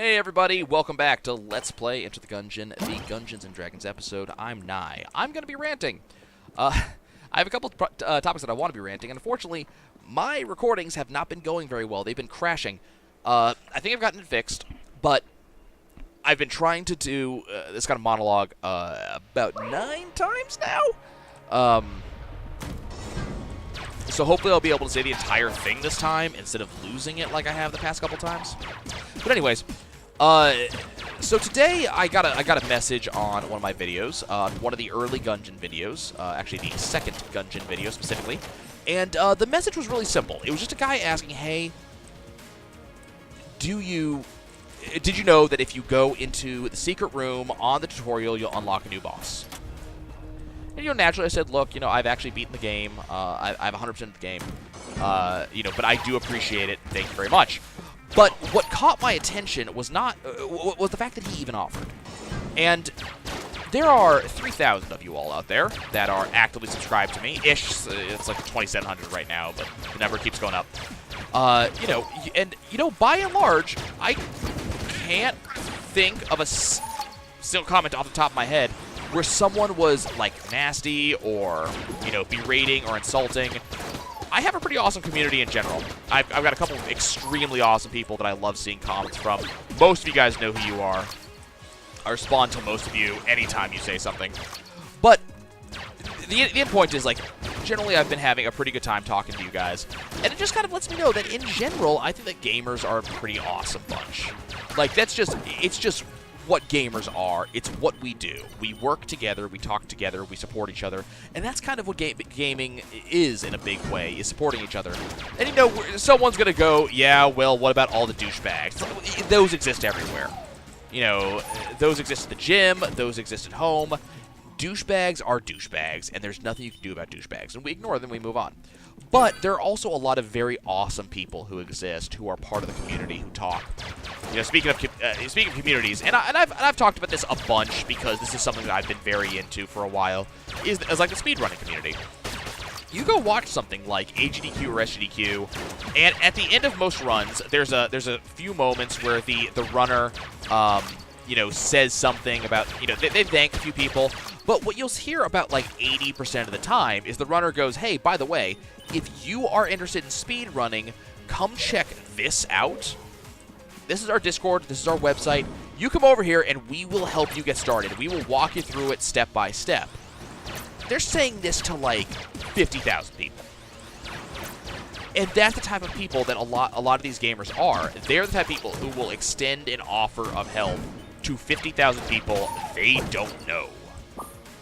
Hey everybody, welcome back to Let's Play Enter the Gungeon, the Gungeons and Dragons episode. I'm Nye. I'm going to be ranting. I have a couple topics that I want to be ranting, and unfortunately, my recordings have not been going very well. They've been crashing. I think I've gotten it fixed, but I've been trying to do this kind of monologue about 9 times now. So hopefully I'll be able to say the entire thing this time instead of losing it like I have the past couple times. But anyways, so today I got a message on one of my videos, one of the early Gungeon videos, actually the second Gungeon video specifically, and the message was really simple. It was just a guy asking, hey, did you know that if you go into the secret room on the tutorial, you'll unlock a new boss? And, naturally I said, look, I've actually beaten the game. I've 100% of the game. But I do appreciate it. Thank you very much. But what caught my attention was was the fact that he even offered. And there are 3,000 of you all out there that are actively subscribed to me. It's like 2,700 right now, but the number keeps going up. By and large, I can't think of a single comment off the top of my head where someone was, like, nasty or, berating or insulting. I have a pretty awesome community in general. I've got a couple of extremely awesome people that I love seeing comments from. Most of you guys know who you are. I respond to most of you anytime you say something. But the end point is, like, generally I've been having a pretty good time talking to you guys. And it just kind of lets me know that, in general, I think that gamers are a pretty awesome bunch. Like, it's just what gamers are. It's what we do. We work together, we talk together, we support each other, and that's kind of what gaming is in a big way, is supporting each other. And someone's gonna go, yeah, well, what about all the douchebags? Those exist everywhere. Those exist at the gym, those exist at home. Douchebags are douchebags, and there's nothing you can do about douchebags, and we ignore them, we move on. But there are also a lot of very awesome people who exist, who are part of the community, who talk. Speaking of communities, and I've talked about this a bunch because this is something that I've been very into for a while, is like the speedrunning community. You go watch something like AGDQ or SGDQ, and at the end of most runs, there's a few moments where the runner, says something about, they thank a few people, but what you'll hear about like 80% of the time is the runner goes, hey, by the way, if you are interested in speed running, come check this out. This is our Discord, this is our website. You come over here and we will help you get started. We will walk you through it step by step. They're saying this to like 50,000 people. And that's the type of people that a lot of these gamers are. They're the type of people who will extend an offer of help to 50,000 people they don't know.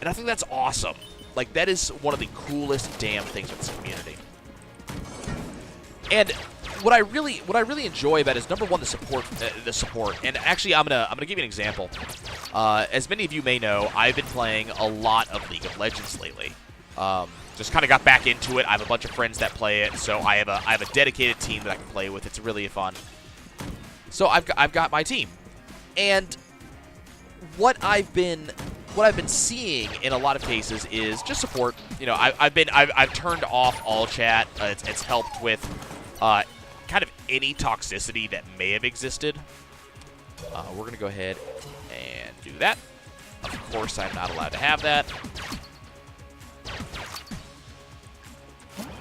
And I think that's awesome. Like, that is one of the coolest damn things with this community. And what I really enjoy about it is, number one, the support. And actually, I'm gonna give you an example. As many of you may know, I've been playing a lot of League of Legends lately. Just kind of got back into it. I have a bunch of friends that play it, so I have a dedicated team that I can play with. It's really fun. So I've got my team, and what I've been seeing in a lot of cases is just support. I've turned off all chat. It's helped with kind of any toxicity that may have existed. We're gonna go ahead and do that. Of course, I'm not allowed to have that.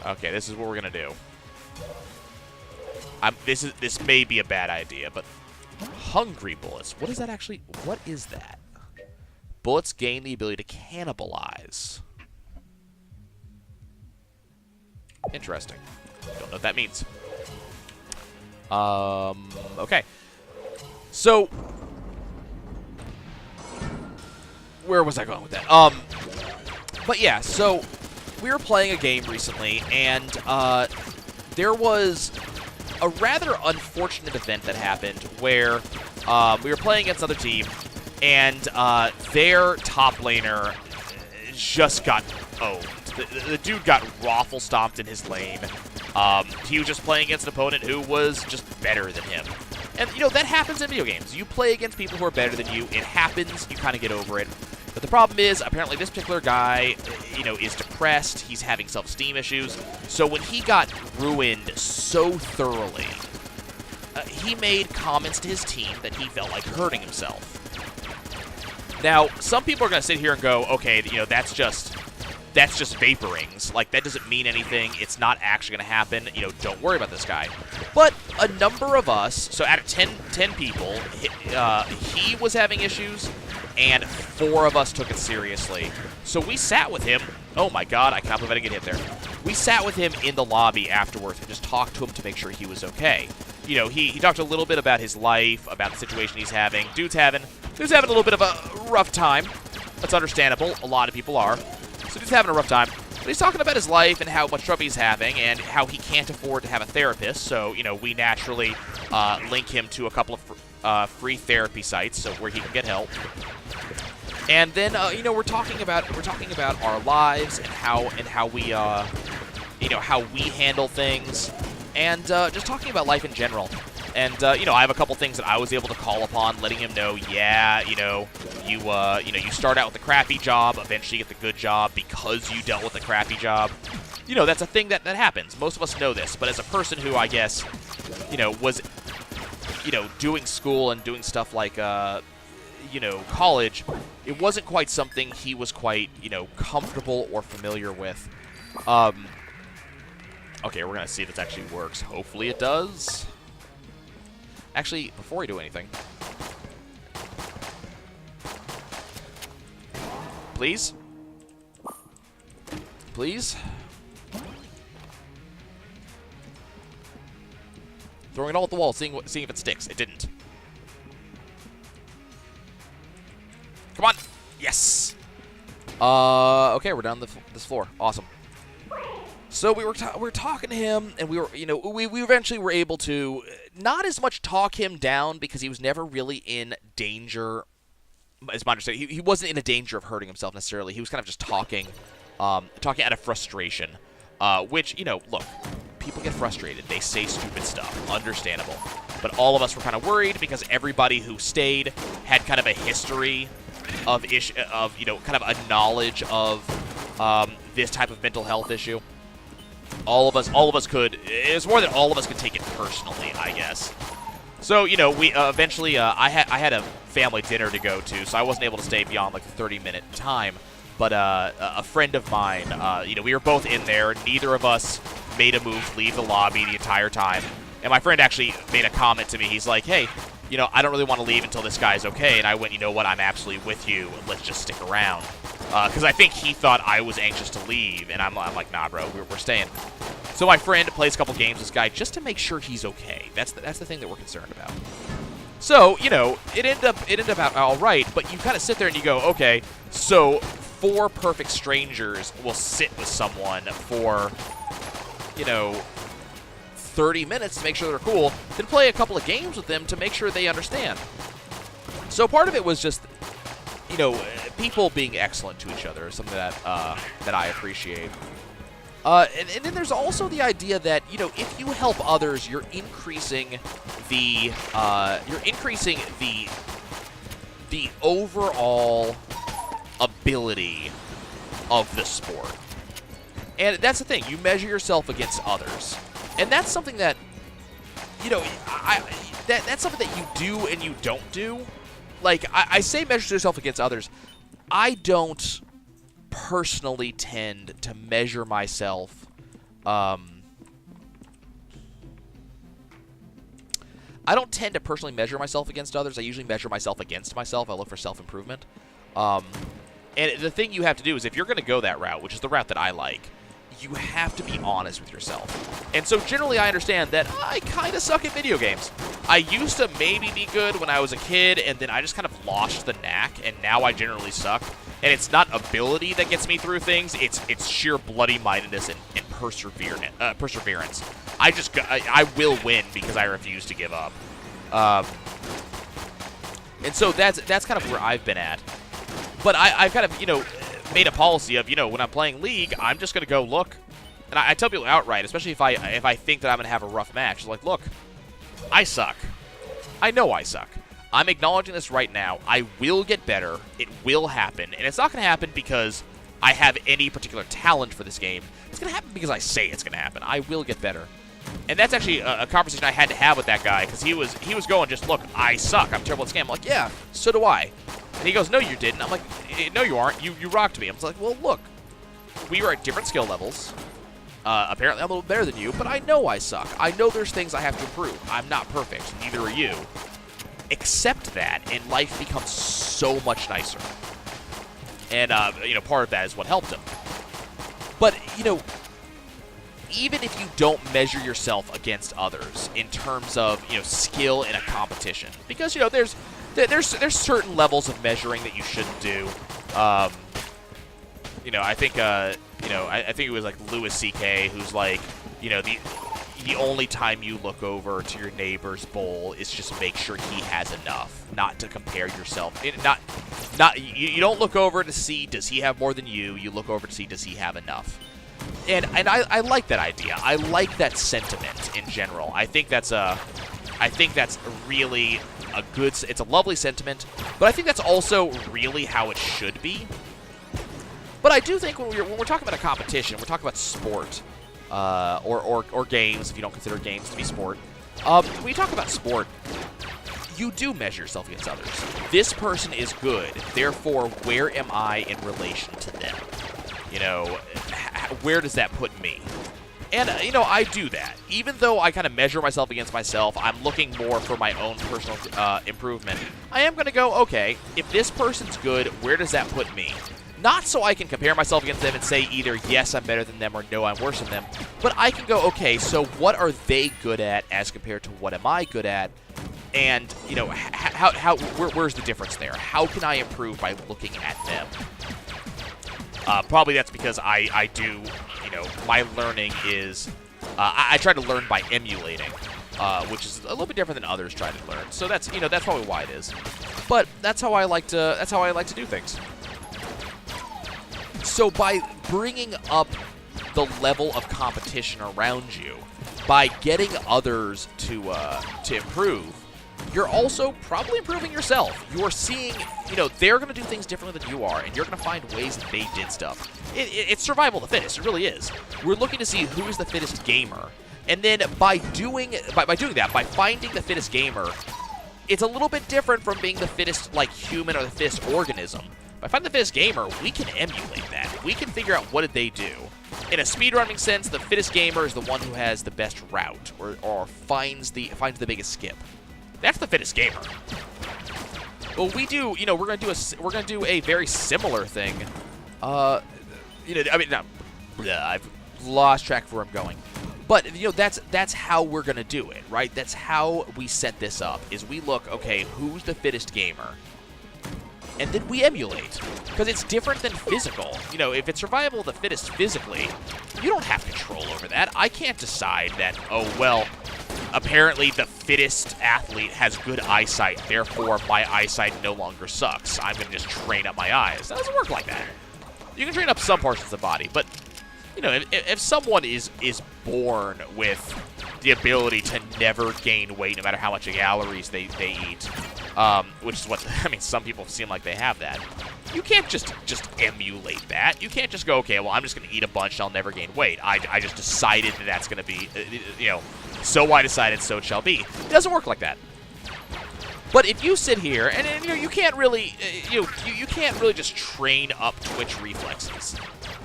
Okay, this is what we're gonna do. This may be a bad idea, but hungry bullets. What is that actually? What is that? Bullets gain the ability to cannibalize. Interesting. Don't know what that means. Okay. So, where was I going with that? But yeah, so we were playing a game recently, and there was a rather unfortunate event that happened where we were playing against another team, and their top laner just got owned. The dude got raffle stomped in his lane. He was just playing against an opponent who was just better than him. And, that happens in video games. You play against people who are better than you. It happens. You kind of get over it. But the problem is, apparently this particular guy, is depressed. He's having self-esteem issues. So when he got ruined so thoroughly, he made comments to his team that he felt like hurting himself. Now, some people are going to sit here and go, okay, you know, that's just vaporings. Like, that doesn't mean anything. It's not actually going to happen. You know, don't worry about this guy. But a number of us, so out of 10 people, he was having issues, and 4 of us took it seriously. So we sat with him. Oh, my God, I can't believe I didn't get hit there. We sat with him in the lobby afterwards and just talked to him to make sure he was okay. You know, he talked a little bit about his life, about the situation he's having. Dude's having a little bit of a rough time. That's understandable. A lot of people are. So dude's having a rough time. But he's talking about his life and how much trouble he's having and how he can't afford to have a therapist. So, you know, we naturally link him to a couple of free therapy sites so where he can get help. And then, you know, we're talking about our lives and how we, you know, how we handle things, and just talking about life in general. And you know, I have a couple things that I was able to call upon, letting him know, yeah, you know, you start out with the crappy job, eventually get the good job because you dealt with the crappy job. You know, that's a thing that happens. Most of us know this, but as a person who, I guess, you know, was, you know, doing school and doing stuff like, you know, college, it wasn't quite something he was quite, you know, comfortable or familiar with. Okay, we're gonna see if this actually works. Hopefully it does. Actually, before we do anything, please, throwing it all at the wall, seeing if it sticks. It didn't. Come on, yes. Okay, we're down this floor. Awesome. So we were talking to him, and we eventually were able to not as much talk him down because he was never really in danger. As my understanding, he wasn't in a danger of hurting himself necessarily. He was kind of just talking out of frustration, which, you know, look, people get frustrated. They say stupid stuff. Understandable. But all of us were kind of worried because everybody who stayed had kind of a history of you know, kind of a knowledge of this type of mental health issue. All of us could. It was more than all of us could take it personally, I guess. So, you know, we eventually I had a family dinner to go to, so I wasn't able to stay beyond like the 30-minute time. But a friend of mine, you know, we were both in there. Neither of us made a move to leave the lobby the entire time. And my friend actually made a comment to me. He's like, "Hey, you know, I don't really want to leave until this guy's okay." And I went, "You know what? I'm absolutely with you. Let's just stick around." Because I think he thought I was anxious to leave, and I'm like, "Nah, bro, we're staying." So my friend plays a couple games with this guy just to make sure he's okay. That's the thing that we're concerned about. So, you know, it ended up all right, but you kind of sit there and you go, okay, so 4 perfect strangers will sit with someone for, you know, 30 minutes to make sure they're cool, then play a couple of games with them to make sure they understand. So part of it was just, you know, people being excellent to each other is something that I appreciate. And then there's also the idea that, you know, if you help others, you're increasing the overall ability of the sport. And that's the thing. You measure yourself against others. And that's something that, you know, that's something that you do and you don't do. Like, I say measure yourself against others. I don't personally tend to measure myself I don't tend to personally measure myself against others. I usually measure myself against myself. I look for self-improvement. And the thing you have to do is if you're going to go that route, which is the route that I like, you have to be honest with yourself. And so generally I understand that I kind of suck at video games. I used to maybe be good when I was a kid, and then I just kind of lost the knack, and now I generally suck. And it's not ability that gets me through things, it's sheer bloody-mindedness and perseverance. I will win because I refuse to give up. And so that's kind of where I've been at. But I've kind of, you know, made a policy of, you know, when I'm playing League, I'm just going to go look. And I tell people outright, especially if I think that I'm going to have a rough match, like, look, I suck. I know I suck. I'm acknowledging this right now. I will get better. It will happen. And it's not going to happen because I have any particular talent for this game. It's going to happen because I say it's going to happen. I will get better. And that's actually a conversation I had to have with that guy, because he was going just, look, I suck. I'm terrible at this game. I'm like, yeah, so do I. And he goes, no, you didn't. I'm like, no, you aren't. You rocked me. I was like, well, look, we are at different skill levels. Apparently, I'm a little better than you, but I know I suck. I know there's things I have to improve. I'm not perfect. Neither are you. Accept that, and life becomes so much nicer. And, part of that is what helped him. But, even if you don't measure yourself against others in terms of, skill in a competition, because, there's certain levels of measuring that you shouldn't do. I think, I think it was like Louis C.K. who's like, the only time you look over to your neighbor's bowl is just make sure he has enough, not to compare yourself. You don't look over to see does he have more than you. You look over to see does he have enough. And I like that idea. I like that sentiment in general. I think that's really a good. It's a lovely sentiment, but I think that's also really how it should be. But I do think when we're talking about a competition, we're talking about sport, or games, if you don't consider games to be sport. When you talk about sport, you do measure yourself against others. This person is good, therefore, where am I in relation to them? Where does that put me? And, I do that. Even though I kind of measure myself against myself, I'm looking more for my own personal improvement. I am going to go, okay, if this person's good, where does that put me? Not so I can compare myself against them and say either, yes, I'm better than them, or no, I'm worse than them. But I can go, okay, so what are they good at as compared to what am I good at? And, where's the difference there? How can I improve by looking at them? Probably that's because I do, my learning is, I try to learn by emulating, which is a little bit different than others try to learn. So that's, that's probably why it is. But that's how I like to do things. So by bringing up the level of competition around you, by getting others to improve, you're also probably improving yourself. You're seeing, they're going to do things differently than you are, and you're going to find ways that they did stuff. It's survival of the fittest. It really is. We're looking to see who is the fittest gamer. And then by doing that, by finding the fittest gamer, it's a little bit different from being the fittest, human or the fittest organism. By finding the fittest gamer, we can emulate that. We can figure out what did they do. In a speedrunning sense, the fittest gamer is the one who has the best route or finds the biggest skip. That's the fittest gamer. Well, we're gonna do a very similar thing. I've lost track of where I'm going. But that's how we're gonna do it, right? That's how we set this up. Is we look, okay, who's the fittest gamer? And then we emulate, because it's different than physical. If it's survival of the fittest physically, you don't have control over that. I can't decide that, oh, well, apparently the fittest athlete has good eyesight, therefore my eyesight no longer sucks. I'm going to just train up my eyes. That doesn't work like that. You can train up some portions of the body, but, if someone is born with the ability to never gain weight no matter how much calories they eat, which is what, some people seem like they have that. You can't just emulate that. You can't just go, okay, well, I'm just going to eat a bunch and I'll never gain weight. I just decided that's going to be, so I decided so it shall be. It doesn't work like that. But if you sit here, and you can't really, you can't really just train up Twitch reflexes.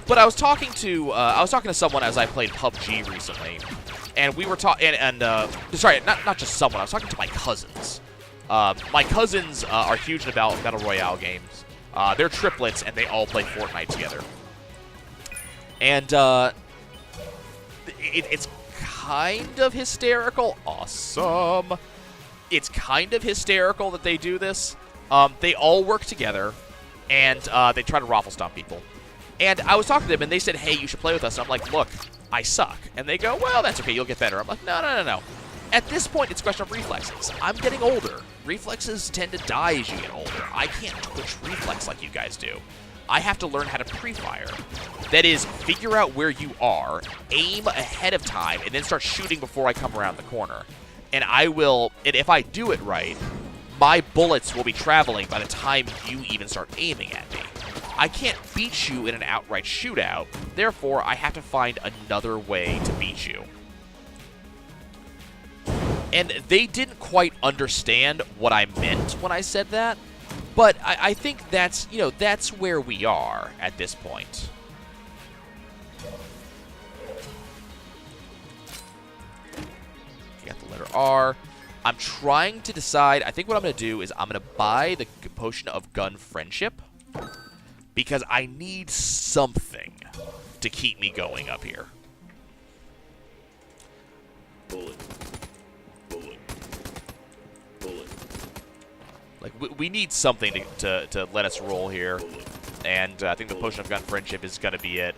But I was talking to someone as I played PUBG recently, and we were talking, sorry, not just someone. I was talking to my cousins. My cousins are huge about Battle Royale games. They're triplets, and they all play Fortnite together. And it's kind of hysterical. Awesome. It's kind of hysterical that they do this. They all work together, and they try to raffle stomp people. And I was talking to them, and they said, hey, you should play with us. And I'm like, look, I suck. And they go, well, that's okay. You'll get better. I'm like, no. At this point, it's a question of reflexes. I'm getting older. Reflexes tend to die as you get older. I can't twitch reflex like you guys do. I have to learn how to pre-fire. That is, figure out where you are, aim ahead of time, and then start shooting before I come around the corner. And if I do it right, my bullets will be traveling by the time you even start aiming at me. I can't beat you in an outright shootout, therefore I have to find another way to beat you. And they didn't quite understand what I meant when I said that. But I think that's, you know, that's where we are at this point. You got the letter R. I'm trying to decide. I think what I'm going to do is I'm going to buy the potion of gun friendship because I need something to keep me going up here. Bullet. Bullet. Bullet. Like, we need something to let us roll here. And I think the potion of gun friendship is going to be it.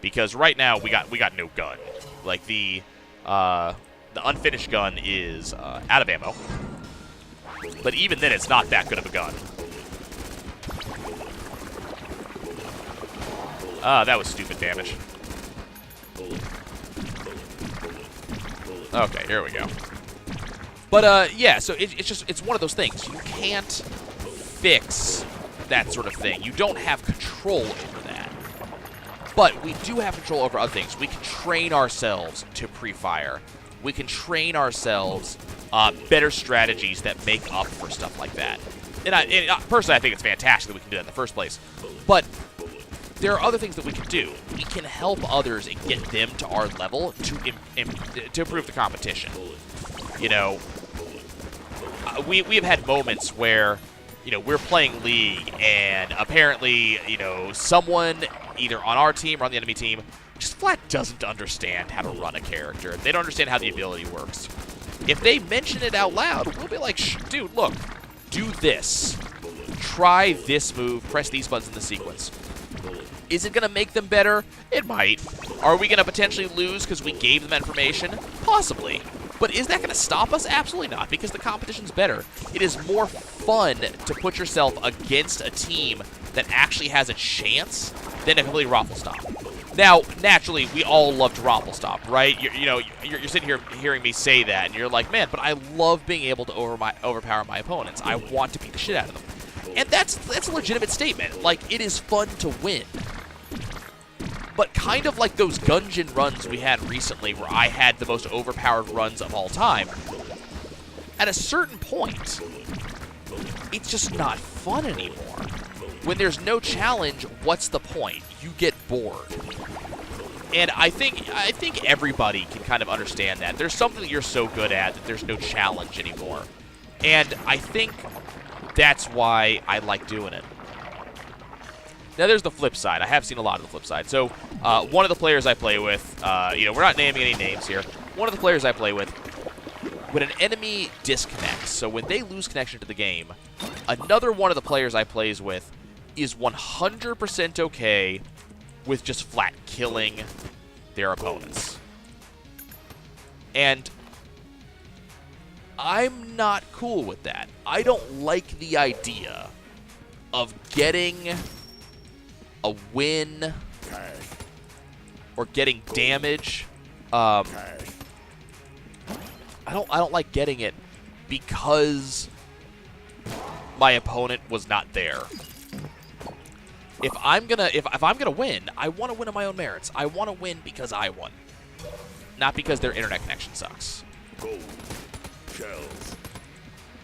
Because right now, we got no gun. Like, the unfinished gun is out of ammo. But even then, it's not that good of a gun. That was stupid damage. Okay, here we go. But, yeah, so it's one of those things. You can't fix that sort of thing. You don't have control over that. But we do have control over other things. We can train ourselves to pre-fire. We can train ourselves better strategies that make up for stuff like that. And personally, I think it's fantastic that we can do that in the first place. But there are other things that we can do. We can help others and get them to our level to improve the competition. You know, we have had moments where, you know, we're playing League and apparently, you know, someone either on our team or on the enemy team just flat doesn't understand how to run a character. They don't understand how the ability works. If they mention it out loud, we'll be like, dude, look, do this. Try this move, press these buttons in the sequence. Is it going to make them better? It might. Are we going to potentially lose because we gave them information? Possibly. But is that going to stop us? Absolutely not, because the competition's better. It is more fun to put yourself against a team that actually has a chance than to completely raffle stop. Now, naturally, we all love to raffle stop, right? You're sitting here hearing me say that, and you're like, man, but I love being able to overpower my opponents. I want to beat the shit out of them. And that's a legitimate statement. Like, it is fun to win. But kind of like those Gungeon runs we had recently where I had the most overpowered runs of all time, at a certain point, it's just not fun anymore. When there's no challenge, what's the point? You get bored. And I think everybody can kind of understand that. There's something that you're so good at that there's no challenge anymore. And I think that's why I like doing it. Now, there's the flip side. I have seen a lot of the flip side. So, one of the players I play with, we're not naming any names here. One of the players I play with, when an enemy disconnects, so when they lose connection to the game, another one of the players I plays with is 100% okay with just flat killing their opponents. And I'm not cool with that. I don't like the idea of getting a win or getting damage. I don't like getting it because my opponent was not there. If I'm gonna win, I want to win on my own merits. I want to win because I won, not because their internet connection sucks. Gold. Shells.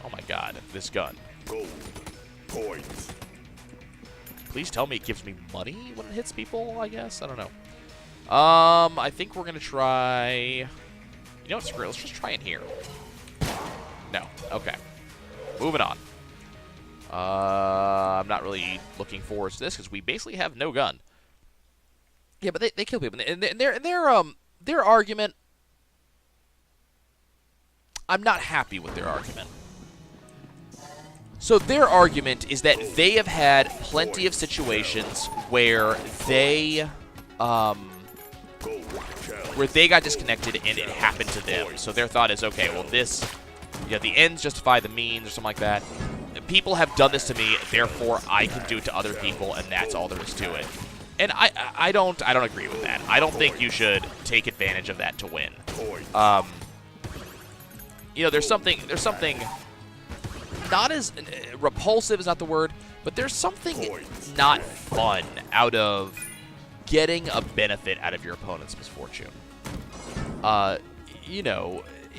Oh my god, this gun. Gold. Points. Please tell me it gives me money when it hits people, I guess? I don't know. I think we're going to try... You know what, screw it. Let's just try in here. No. Okay. Moving on. I'm not really looking forward to this because we basically have no gun. Yeah, but they kill people. And their argument... I'm not happy with their argument. So their argument is that they have had plenty of situations where they got disconnected and it happened to them. So their thought is, okay, well the ends justify the means or something like that. People have done this to me, therefore I can do it to other people, and that's all there is to it. And I don't agree with that. I don't think you should take advantage of that to win. There's something not as repulsive is not the word, but there's something not fun out of getting a benefit out of your opponent's misfortune.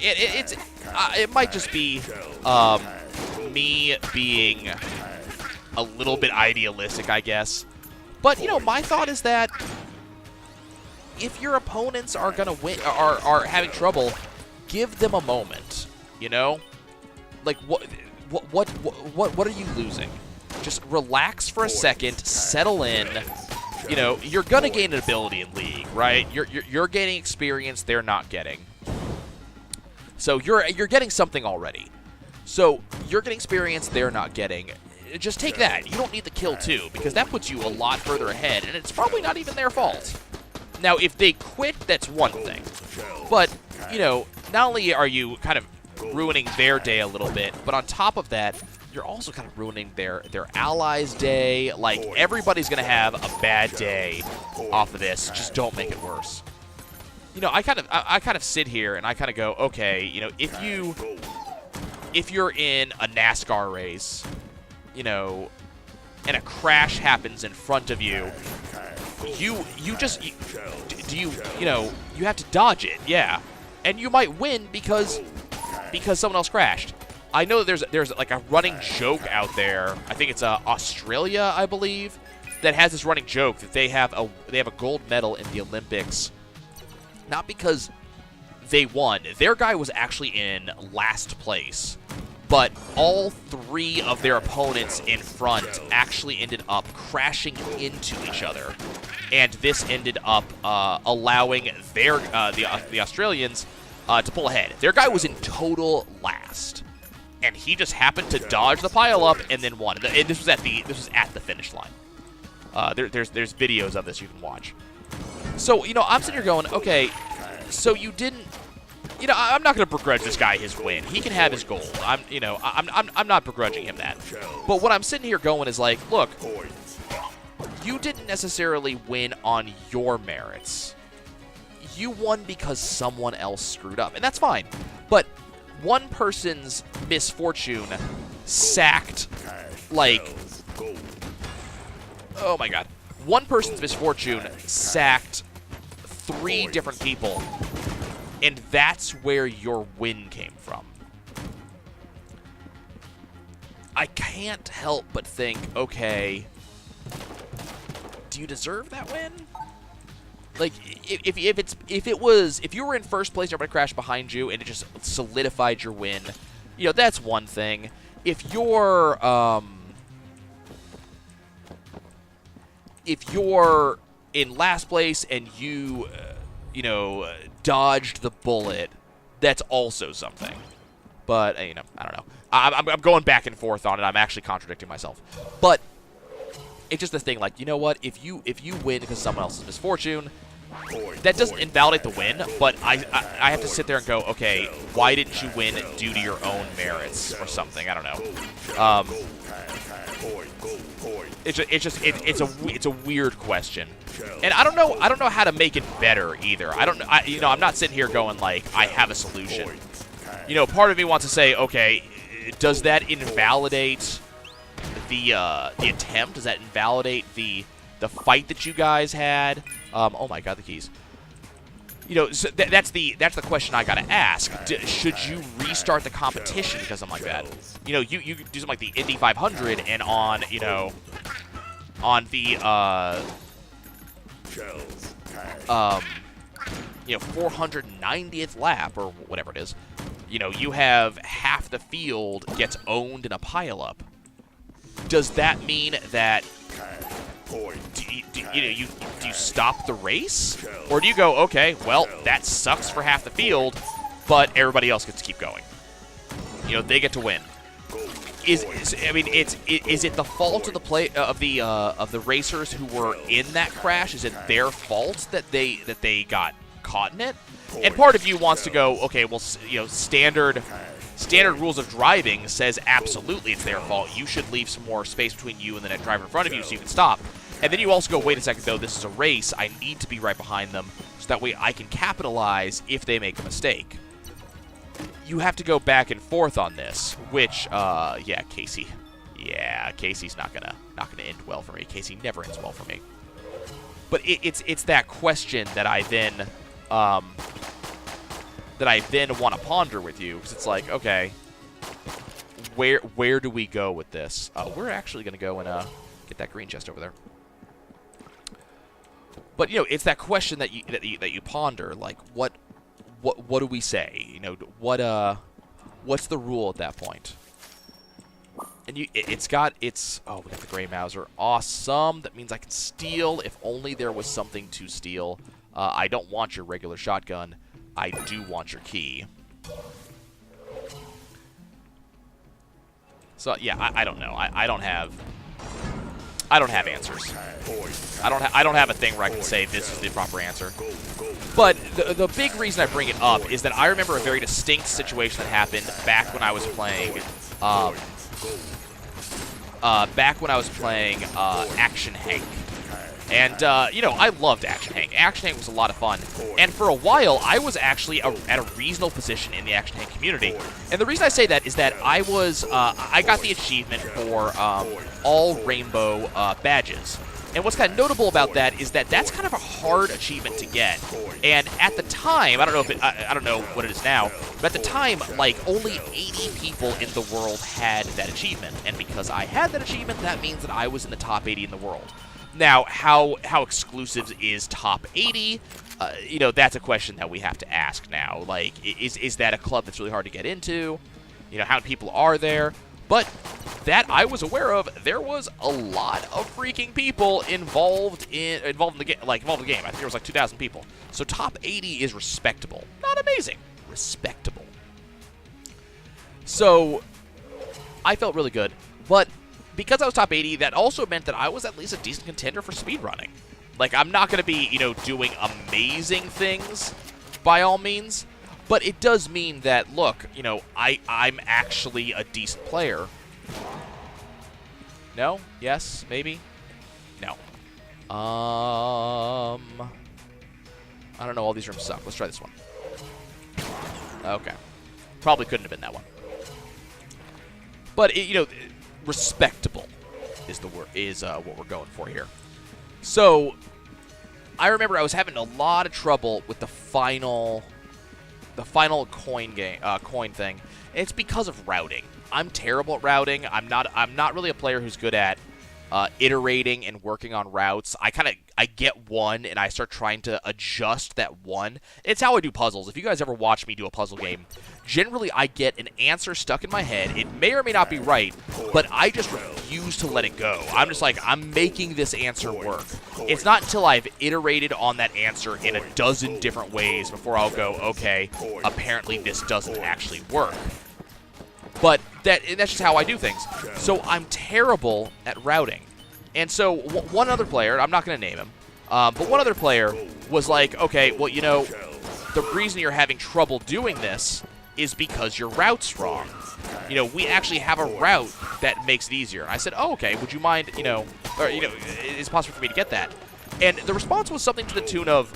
it might just be me being a little bit idealistic, I guess. But, you know, my thought is that if your opponents are gonna win, are having trouble, give them a moment. You know, like what are you losing? Just relax for a second, settle in. You know, you're gonna gain an ability in League, right? You're gaining experience they're not getting. So you're getting something already. So you're getting experience they're not getting. Just take that. You don't need the kill too, because that puts you a lot further ahead, and it's probably not even their fault. Now, if they quit, that's one thing. But, you know, not only are you kind of ruining their day a little bit, but on top of that, you're also kind of ruining their allies' day. Like, everybody's going to have a bad day off of this. Just don't make it worse. You know, I kind of sit here and I kind of go, okay, you know, if you're in a NASCAR race, you know, and a crash happens in front of you, you have to dodge it, yeah, and you might win because someone else crashed. I know that there's like a running joke out there. I think it's Australia, I believe, that has this running joke that they have a gold medal in the Olympics, not because they won. Their guy was actually in last place, but all three of their opponents in front actually ended up crashing into each other, and this ended up allowing the Australians to pull ahead. Their guy was in total last, and he just happened to dodge the pileup and then won. And this was at the finish line. There's videos of this you can watch. So, you know, I'm sitting here going, okay, so you didn't. You know, I'm not going to begrudge this guy his win. He can have his gold. I'm not begrudging him that. But what I'm sitting here going is like, look, you didn't necessarily win on your merits. You won because someone else screwed up, and that's fine. But one person's misfortune sacked, like, oh my god. One person's misfortune sacked 3 different people. And that's where your win came from. I can't help but think, okay, do you deserve that win? Like, if you were in first place, everybody crashed behind you, and it just solidified your win, you know, that's one thing. If you're in last place and you dodged the bullet, that's also something. But, you know, I don't know. I'm going back and forth on it. I'm actually contradicting myself. But it's just the thing, like, you know what? If you win because of someone else's misfortune, that doesn't invalidate the win, but I have to sit there and go, okay, why didn't you win due to your own merits or something? I don't know. It's a weird question, and I don't know how to make it better either. I'm not sitting here going like I have a solution. You know, part of me wants to say, okay, does that invalidate the attempt? Does that invalidate the fight that you guys had? Oh my god, the keys. You know, so that's the question I gotta ask. Should you restart the competition because something like that? You know, you do something like the Indy 500, and on the 490th lap or whatever it is, you know, you have half the field gets owned in a pileup. Does that mean that do you stop the race? Or do you go, okay, well, that sucks for half the field, but everybody else gets to keep going. You know, they get to win. Is it the fault of the racers who were in that crash? Is it their fault that they got caught in it? And part of you wants to go, okay, well, you know, standard rules of driving says absolutely it's their fault. You should leave some more space between you and the driver in front of you so you can stop. And then you also go, wait a second, though, this is a race. I need to be right behind them so that way I can capitalize if they make a mistake. You have to go back and forth on this, which, yeah, Casey. Yeah, Casey's not gonna end well for me. Casey never ends well for me. But it's that question that I then want to ponder with you, because it's like, okay, where do we go with this? We're actually going to go and get that green chest over there. But, you know, it's that question that you ponder, like, what do we say? You know, what's the rule at that point? And oh, we got the Gray Mauser. Awesome. That means I can steal if only there was something to steal. I don't want your regular shotgun. I do want your key. So yeah, I don't know. I don't have answers. I don't have a thing where I can say this is the proper answer. But the big reason I bring it up is that I remember a very distinct situation that happened back when I was playing Action Hank. And, you know, I loved Action Hank. Action Hank was a lot of fun. And for a while, I was actually at a reasonable position in the Action Hank community. And the reason I say that is that I got the achievement for all rainbow badges. And what's kind of notable about that is that that's kind of a hard achievement to get. And at the time, I don't know what it is now, but at the time, like, only 80 people in the world had that achievement. And because I had that achievement, that means that I was in the top 80 in the world. Now, how exclusive is top 80? You know, that's a question that we have to ask now. Like, is that a club that's really hard to get into? You know, how many people are there? But that I was aware of, there was a lot of freaking people involved in the game. I think there was like 2,000 people. So top 80 is respectable, not amazing, respectable. So I felt really good, but because I was top 80, that also meant that I was at least a decent contender for speedrunning. Like, I'm not going to be, you know, doing amazing things by all means, but it does mean that, look, you know, I'm actually a decent player. No? Yes? Maybe? No. I don't know. All these rooms suck. Let's try this one. Okay. Probably couldn't have been that one. But, you know, respectable is the word, what we're going for here. So, I remember I was having a lot of trouble with the final coin thing. And it's because of routing. I'm terrible at routing. I'm not really a player who's good at iterating and working on routes. I get one and I start trying to adjust that one. It's how I do puzzles. If you guys ever watch me do a puzzle game, generally I get an answer stuck in my head. It may or may not be right, but I just refuse to let it go. I'm just like, I'm making this answer work. It's not until I've iterated on that answer in a dozen different ways before I'll go, okay, apparently this doesn't actually work. But that's just how I do things. So I'm terrible at routing. And so one other player, I'm not going to name him, but one other player was like, okay, well, you know, the reason you're having trouble doing this is because your route's wrong. You know, we actually have a route that makes it easier. I said, oh, okay, would you mind, you know, or, you know, is it possible for me to get that? And the response was something to the tune of,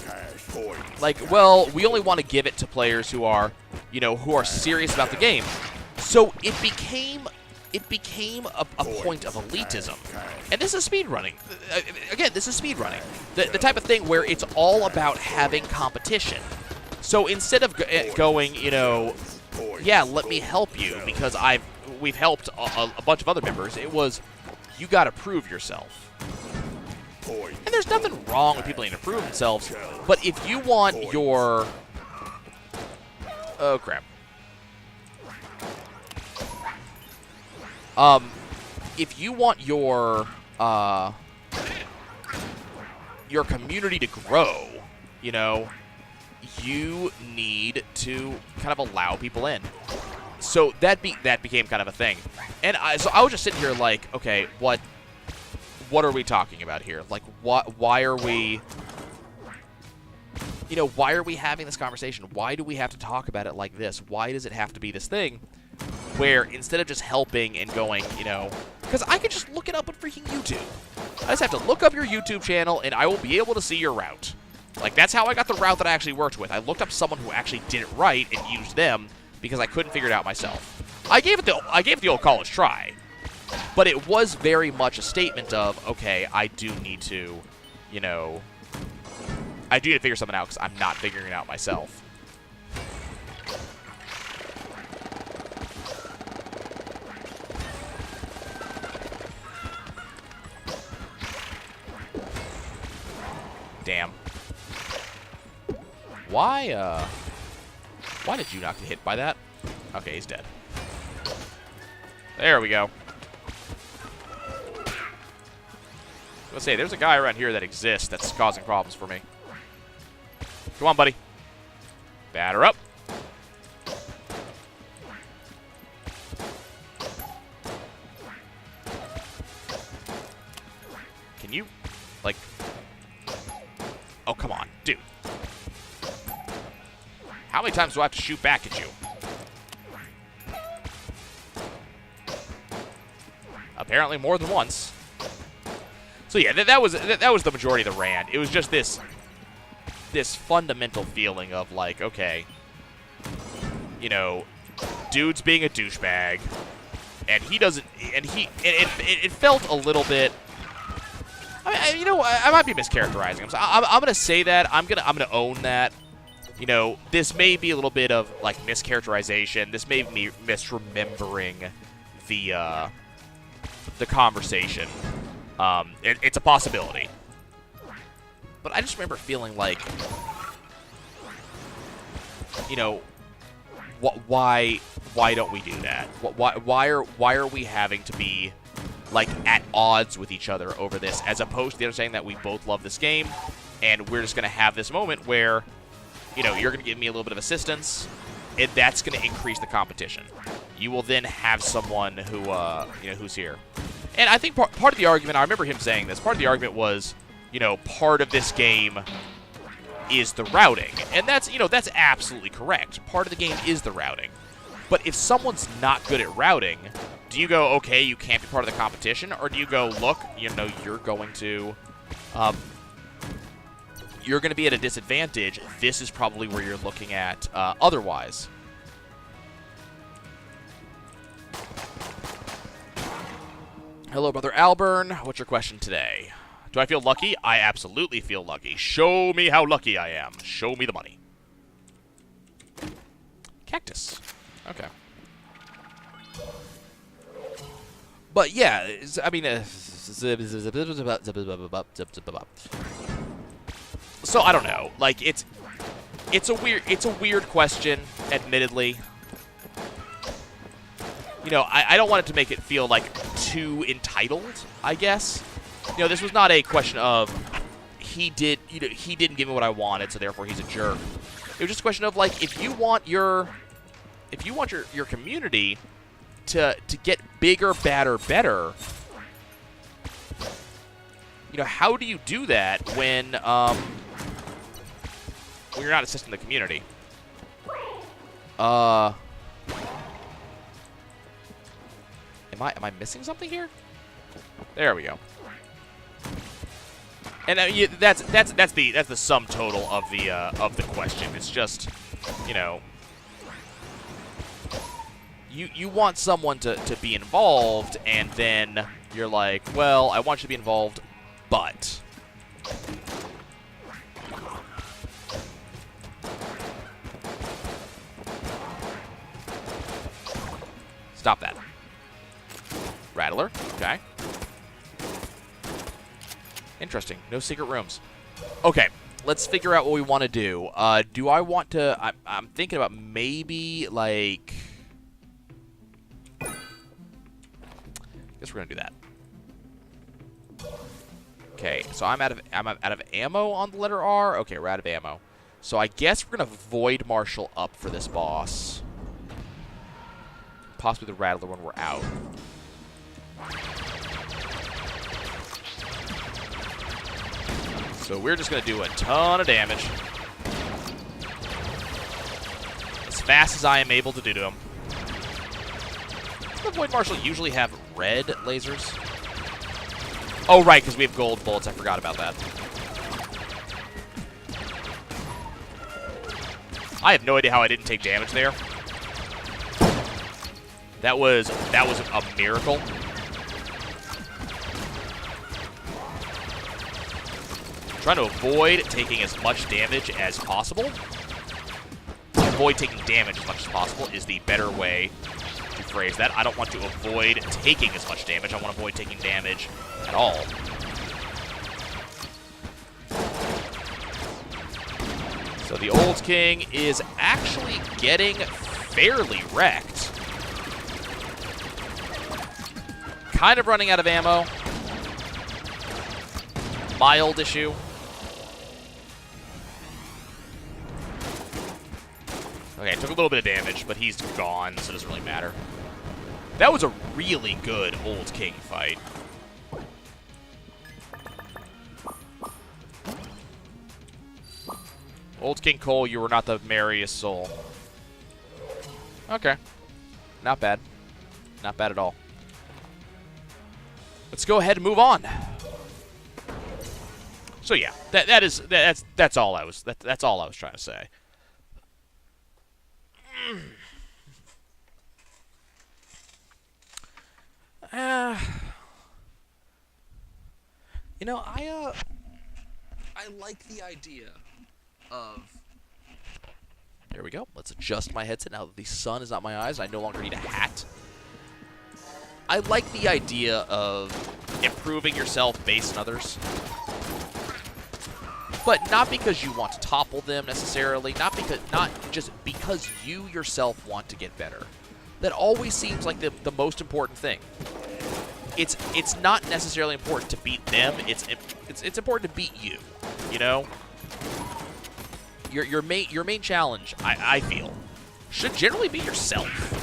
like, well, we only want to give it to players who are, you know, who are serious about the game. So it became a point of elitism. And this is speedrunning. Again, this is speedrunning. The type of thing where it's all about having competition. So instead of going, you know, yeah, let me help you because we've helped a bunch of other members, it was, you got to prove yourself. And there's nothing wrong with people needing to prove themselves, but if you want your... Oh, crap. If you want your community to grow, you know, you need to kind of allow people in. So that became kind of a thing. And so I was just sitting here like, okay, what are we talking about here? Like, why are we, you know, why are we having this conversation? Why do we have to talk about it like this? Why does it have to be this thing? Where instead of just helping and going, you know, because I could just look it up on freaking YouTube. I just have to look up your YouTube channel and I will be able to see your route. Like, that's how I got the route that I actually worked with. I looked up someone who actually did it right and used them because I couldn't figure it out myself. I gave it the old college try, but it was very much a statement of, okay, I do need to, you know, I do need to figure something out because I'm not figuring it out myself. Damn. Why did you not get hit by that? Okay, he's dead. There we go. Let's say, there's a guy around here that exists that's causing problems for me. Come on, buddy. Batter up. Can you, like... Oh, come on, dude. How many times do I have to shoot back at you? Apparently more than once. So yeah, that was the majority of the rant. It was just this fundamental feeling of like, okay, you know, dude's being a douchebag, and he doesn't, and it felt a little bit. You know, I might be mischaracterizing him. So I'm gonna say that. I'm gonna own that. You know, this may be a little bit of like mischaracterization. This may be misremembering the conversation. It's a possibility. But I just remember feeling like, you know, why don't we do that? Why are we having to be like at odds with each other over this, as opposed to the understanding that we both love this game, and we're just gonna have this moment where, you know, you're gonna give me a little bit of assistance, and that's gonna increase the competition. You will then have someone who, you know, who's here. And I think part of the argument, I remember him saying this, part of the argument was, you know, part of this game is the routing. And that's, you know, that's absolutely correct. Part of the game is the routing. But if someone's not good at routing, do you go, okay, you can't be part of the competition? Or do you go, look, you know, you're going to be at a disadvantage. This is probably where you're looking at otherwise. Hello, Brother Alburn. What's your question today? Do I feel lucky? I absolutely feel lucky. Show me how lucky I am. Show me the money. Cactus. Okay. But yeah, I mean, so I don't know. Like it's a weird question, admittedly. You know, I don't want it to make it feel like too entitled, I guess. You know, this was not a question of he didn't give me what I wanted, so therefore he's a jerk. It was just a question of like, if you want your community to get bigger, badder, better, you know, how do you do that when you're not assisting the community? Am I missing something here? There we go. And that's the sum total of the question. It's just, you know, you want someone to be involved, and then you're like, well, I want you to be involved, but. Stop that. Rattler, okay. Interesting. No secret rooms. Okay, let's figure out what we want to do. Do I want to... I'm thinking about maybe, like... I guess we're going to do that. Okay, so I'm out of ammo on the letter R. Okay, we're out of ammo. So I guess we're going to Void Marshal up for this boss. Possibly the Rattler when we're out. So we're just going to do a ton of damage. As fast as I am able to do to him. Does the Void Marshal usually have red lasers? Oh, right, because we have gold bullets. I forgot about that. I have no idea how I didn't take damage there. That was a miracle. Trying to avoid taking as much damage as possible. Avoid taking damage as much as possible is the better way to phrase that. I don't want to avoid taking as much damage. I want to avoid taking damage at all. So the Old King is actually getting fairly wrecked. Kind of running out of ammo. Mild issue. Okay, took a little bit of damage, but he's gone, so it doesn't really matter. That was a really good Old King fight. Old King Cole, you were not the merriest soul. Okay. Not bad. Not bad at all. Let's go ahead and move on. So yeah, that's all I was trying to say. You know, I like the idea of. There we go. Let's adjust my headset now that the sun is not my eyes. I no longer need a hat. I like the idea of improving yourself based on others. But not because you want to topple them necessarily, not just because you yourself want to get better. That always seems like the most important thing. It's not necessarily important to beat them. It's important to beat you. You know, your main challenge, I feel, should generally be yourself.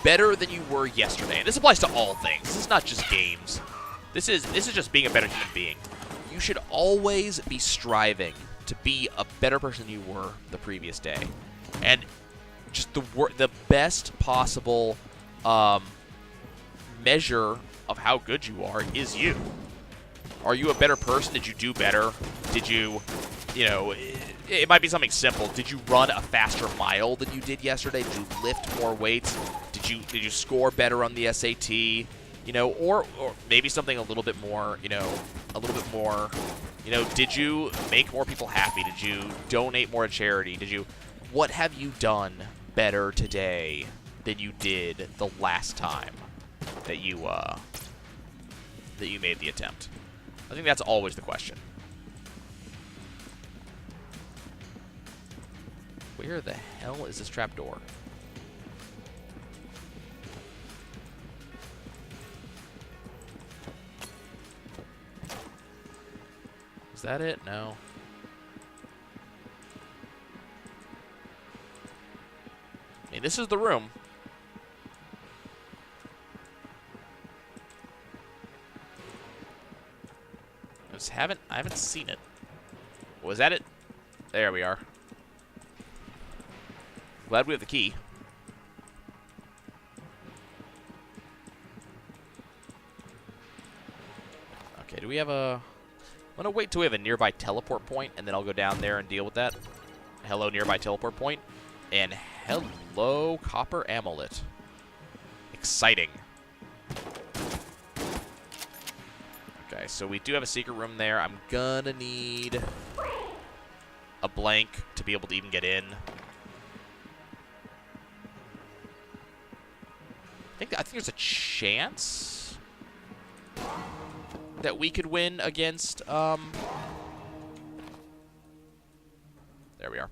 Better than you were yesterday. And this applies to all things. This is not just games. This is just being a better human being. You should always be striving to be a better person than you were the previous day. And just the best possible measure of how good you are is you. Are you a better person? Did you do better? Did you, it might be something simple. Did you run a faster mile than you did yesterday? Did you lift more weights? Did you score better on the SAT? Or maybe something a little bit more, did you make more people happy? Did you donate more to charity? What have you done better today than you did the last time that you made the attempt? I think that's always the question. Where the hell is this trapdoor? Is that it? No. I mean, this is the room. I haven't seen it. Was that it? There we are. Glad we have the key. Okay, do we have a... I'm going to wait till we have a nearby teleport point, and then I'll go down there and deal with that. Hello, nearby teleport point. And hello, copper amulet. Exciting. Okay, so we do have a secret room there. I'm going to need a blank to be able to even get in. I think there's a chance that we could win against, there we are.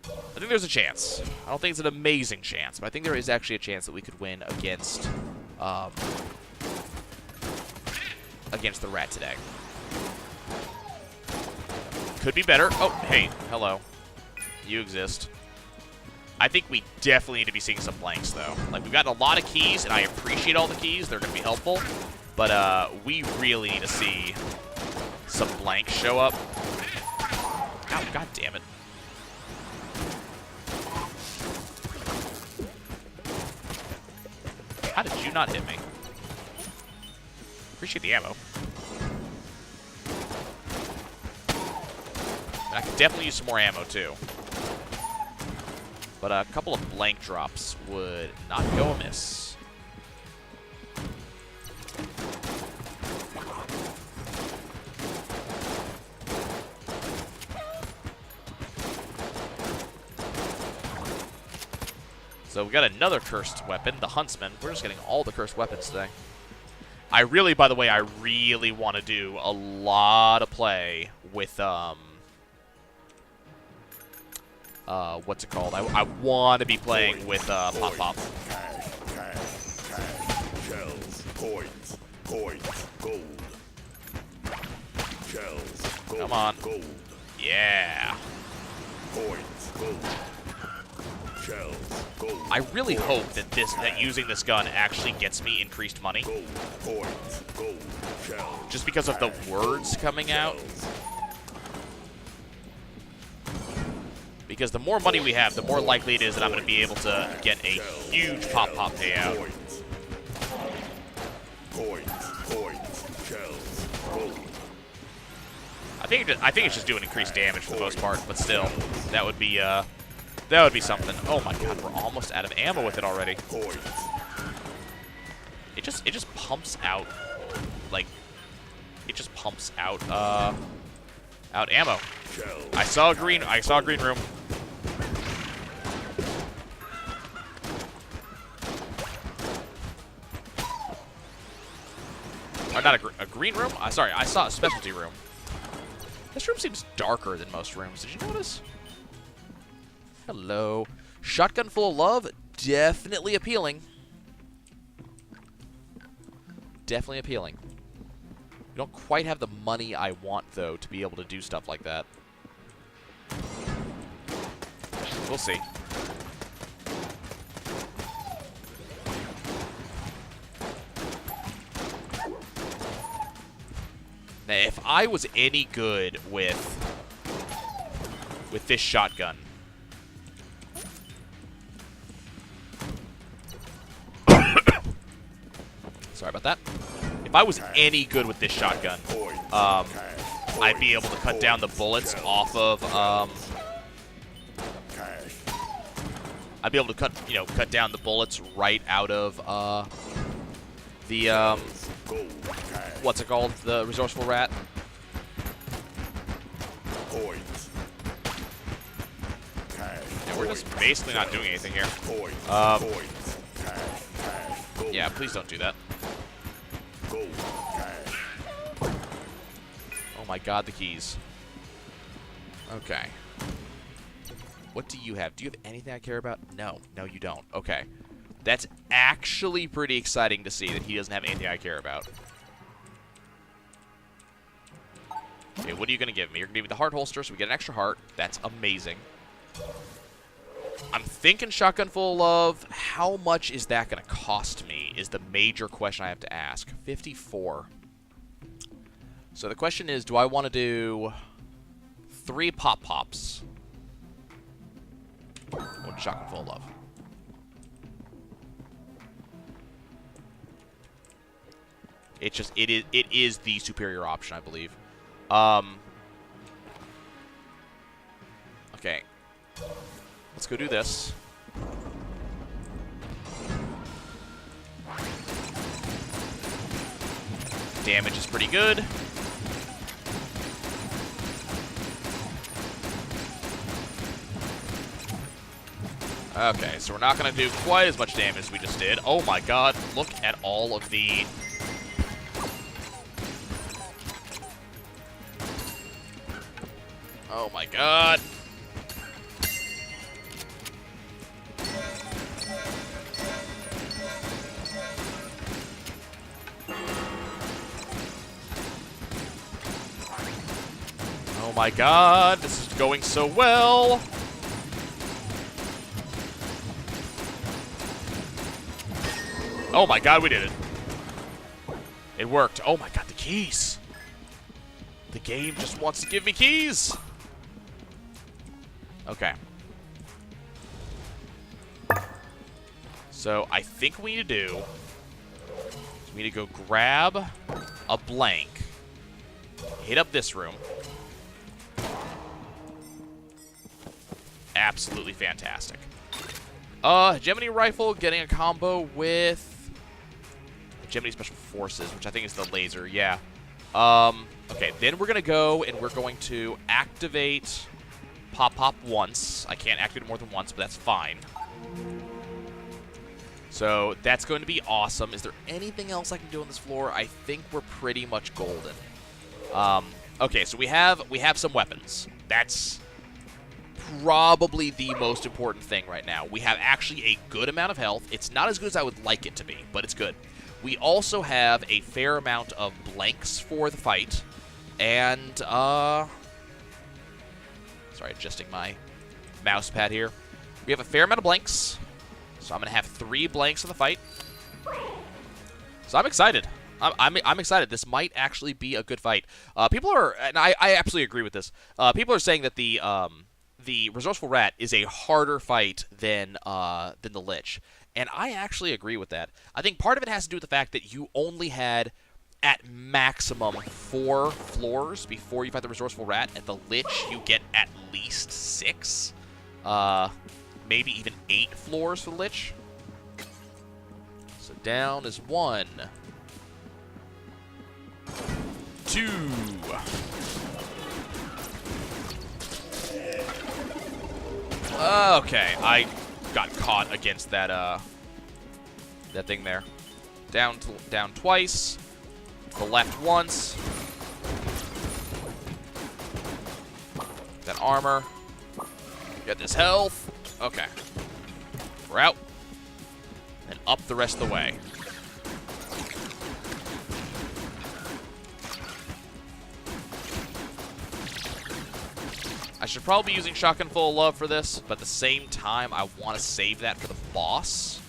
I think there's a chance. I don't think it's an amazing chance, but I think there is actually a chance that we could win against, against the rat today. Could be better. Oh, hey, hello. You exist. I think we definitely need to be seeing some blanks, though. Like, we've gotten a lot of keys, and I appreciate all the keys. They're going to be helpful. But we really need to see some blanks show up. Ow, God damn it. How did you not hit me? Appreciate the ammo. I could definitely use some more ammo, too. But a couple of blank drops would not go amiss. So we got another cursed weapon, the Huntsman. We're just getting all the cursed weapons today. By the way, I really want to do a lot of play with what's it called? I want to be playing with Pop Pop. Shells, points, gold. Shells, gold. Come on. Gold. Yeah. Points, gold. Shells, gold. I really hope that using this gun actually gets me increased money. Gold, points, gold. Shells. Just because of the words coming out. Because the more money we have, the more likely it is that I'm going to be able to get a huge Pop Pop payout. Points, shells, gold. I think it's just doing increased damage for the most part, but still, that would be something. Oh my God, we're almost out of ammo with it already. It just pumps out, like, it just pumps out ammo. I saw a green room. Or not a green room? Sorry, I saw a specialty room. This room seems darker than most rooms. Did you notice? Hello. Shotgun full of love. Definitely appealing. Definitely appealing. We don't quite have the money I want, though, to be able to do stuff like that. We'll see. Now, if I was any good with this shotgun, sorry about that. If I was any good with this shotgun, I'd be able to cut down the bullets off of. I'd be able to cut down the bullets right out of the what's it called? The resourceful rat. Yeah, we're just basically not doing anything here. Yeah, please don't do that. Oh my God, the keys. Okay. What do you have? Do you have anything I care about? No. No, you don't. Okay. That's actually pretty exciting to see that he doesn't have anything I care about. Okay, what are you going to give me? You're going to give me the heart holster, so we get an extra heart. That's amazing. I'm thinking shotgun full of love. How much is that going to cost me is the major question I have to ask. 54. So the question is, do I want to do 3 Pop Pops? Or shotgun full of love? It is the superior option, I believe. Okay. Let's go do this. Damage is pretty good. Okay, so we're not going to do quite as much damage as we just did. Oh my God, look at all of the... Oh my God. Oh my God, this is going so well. Oh my God, we did it. It worked. Oh my God, the keys. The game just wants to give me keys. Okay. So I think what we need to do is we need to go grab a blank, hit up this room. Absolutely fantastic. Gemini rifle getting a combo with Gemini Special Forces, which I think is the laser, yeah. Okay, then we're going to go and we're going to activate Pop Pop once. I can't activate it more than once, but that's fine. So that's going to be awesome. Is there anything else I can do on this floor? I think we're pretty much golden. Okay, so we have some weapons. That's probably the most important thing right now. We have actually a good amount of health. It's not as good as I would like it to be, but it's good. We also have a fair amount of blanks for the fight. And, sorry, adjusting my mouse pad here. We have a fair amount of blanks. So I'm going to have 3 blanks in the fight. So I'm excited. I'm excited. This might actually be a good fight. People are, and I absolutely agree with this. People are saying that the Resourceful Rat is a harder fight than the Lich, and I actually agree with that. I think part of it has to do with the fact that you only had at maximum 4 floors before you fight the Resourceful Rat. At the Lich, you get at least 6, maybe even 8 floors for the Lich. So down is 1. 2. Okay, I got caught against that that thing there. Down twice. To the left once. That armor. Get this health. Okay. We're out. And up the rest of the way. I should probably be using Shotgun Full of Love for this, but at the same time, I want to save that for the boss.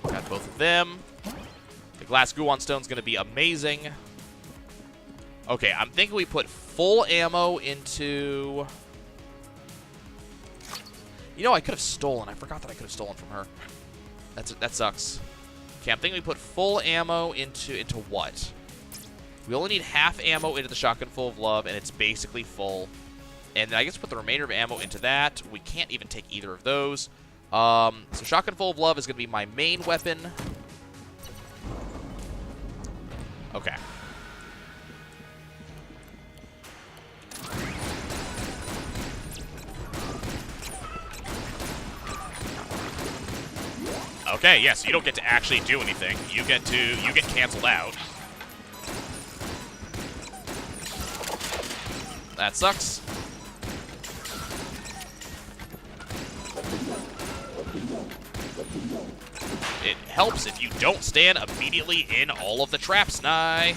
Got both of them. The Glass Guon Stone's going to be amazing. Okay, I'm thinking we put full ammo into... You know, I could have stolen. I forgot that I could have stolen from her. That sucks. Okay, I'm thinking we put full ammo into what? We only need half ammo into the Shotgun Full of Love, and it's basically full. And then I guess put the remainder of ammo into that. We can't even take either of those. So Shotgun Full of Love is going to be my main weapon. Okay. Okay, yes, you don't get to actually do anything. You get canceled out. That sucks. It helps if you don't stand immediately in all of the traps, Nye.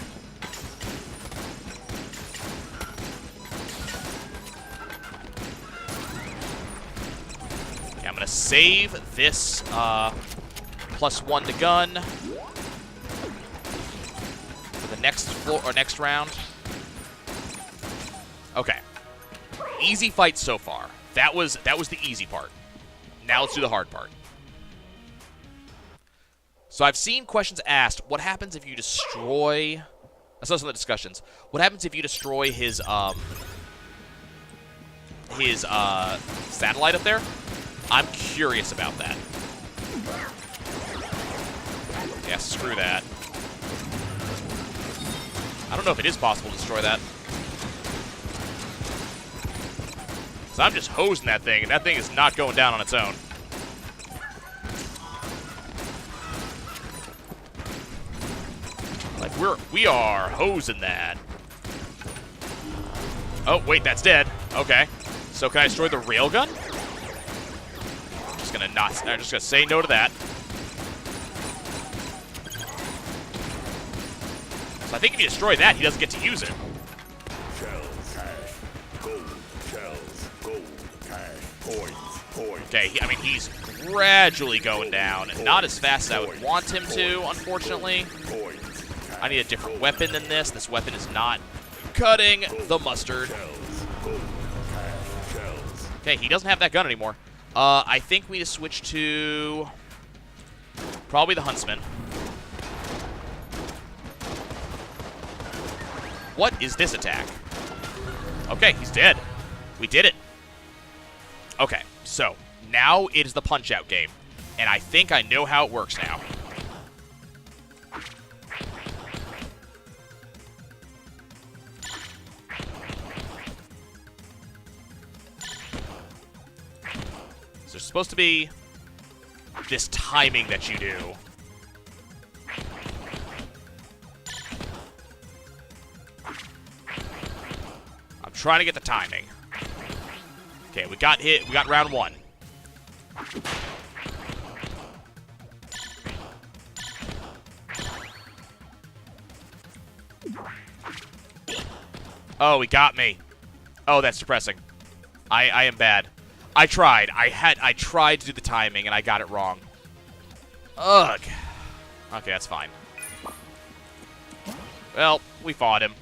Okay, I'm gonna save this +1 to gun for the next floor or next round. Okay, easy fight so far. That was the easy part. Now let's do the hard part. So I've seen questions asked, what happens if you destroy... I saw some of the discussions. What happens if you destroy his satellite up there? I'm curious about that. Yeah, screw that. I don't know if it is possible to destroy that. So I'm just hosing that thing, and that thing is not going down on its own. Like, we are hosing that. Oh, wait, that's dead. Okay. So can I destroy the railgun? I'm just gonna say no to that. So I think if you destroy that, he doesn't get to use it. Shells, cash, gold, shells, gold, cash, points. Okay, I mean, he's gradually going down. Not as fast as I would want him to, unfortunately. I need a different weapon than this. This weapon is not cutting the mustard. Okay, he doesn't have that gun anymore. I think we just switch to probably the Huntsman. What is this attack? Okay, he's dead. We did it. Okay, so now it is the Punch-Out game. And I think I know how it works now. So there's supposed to be this timing that you do. trying to get the timing. Okay, we got hit. We got round 1. Oh, he got me. Oh, that's depressing. I am bad. I tried. I tried to do the timing, and I got it wrong. Ugh. Okay, that's fine. Well, we fought him.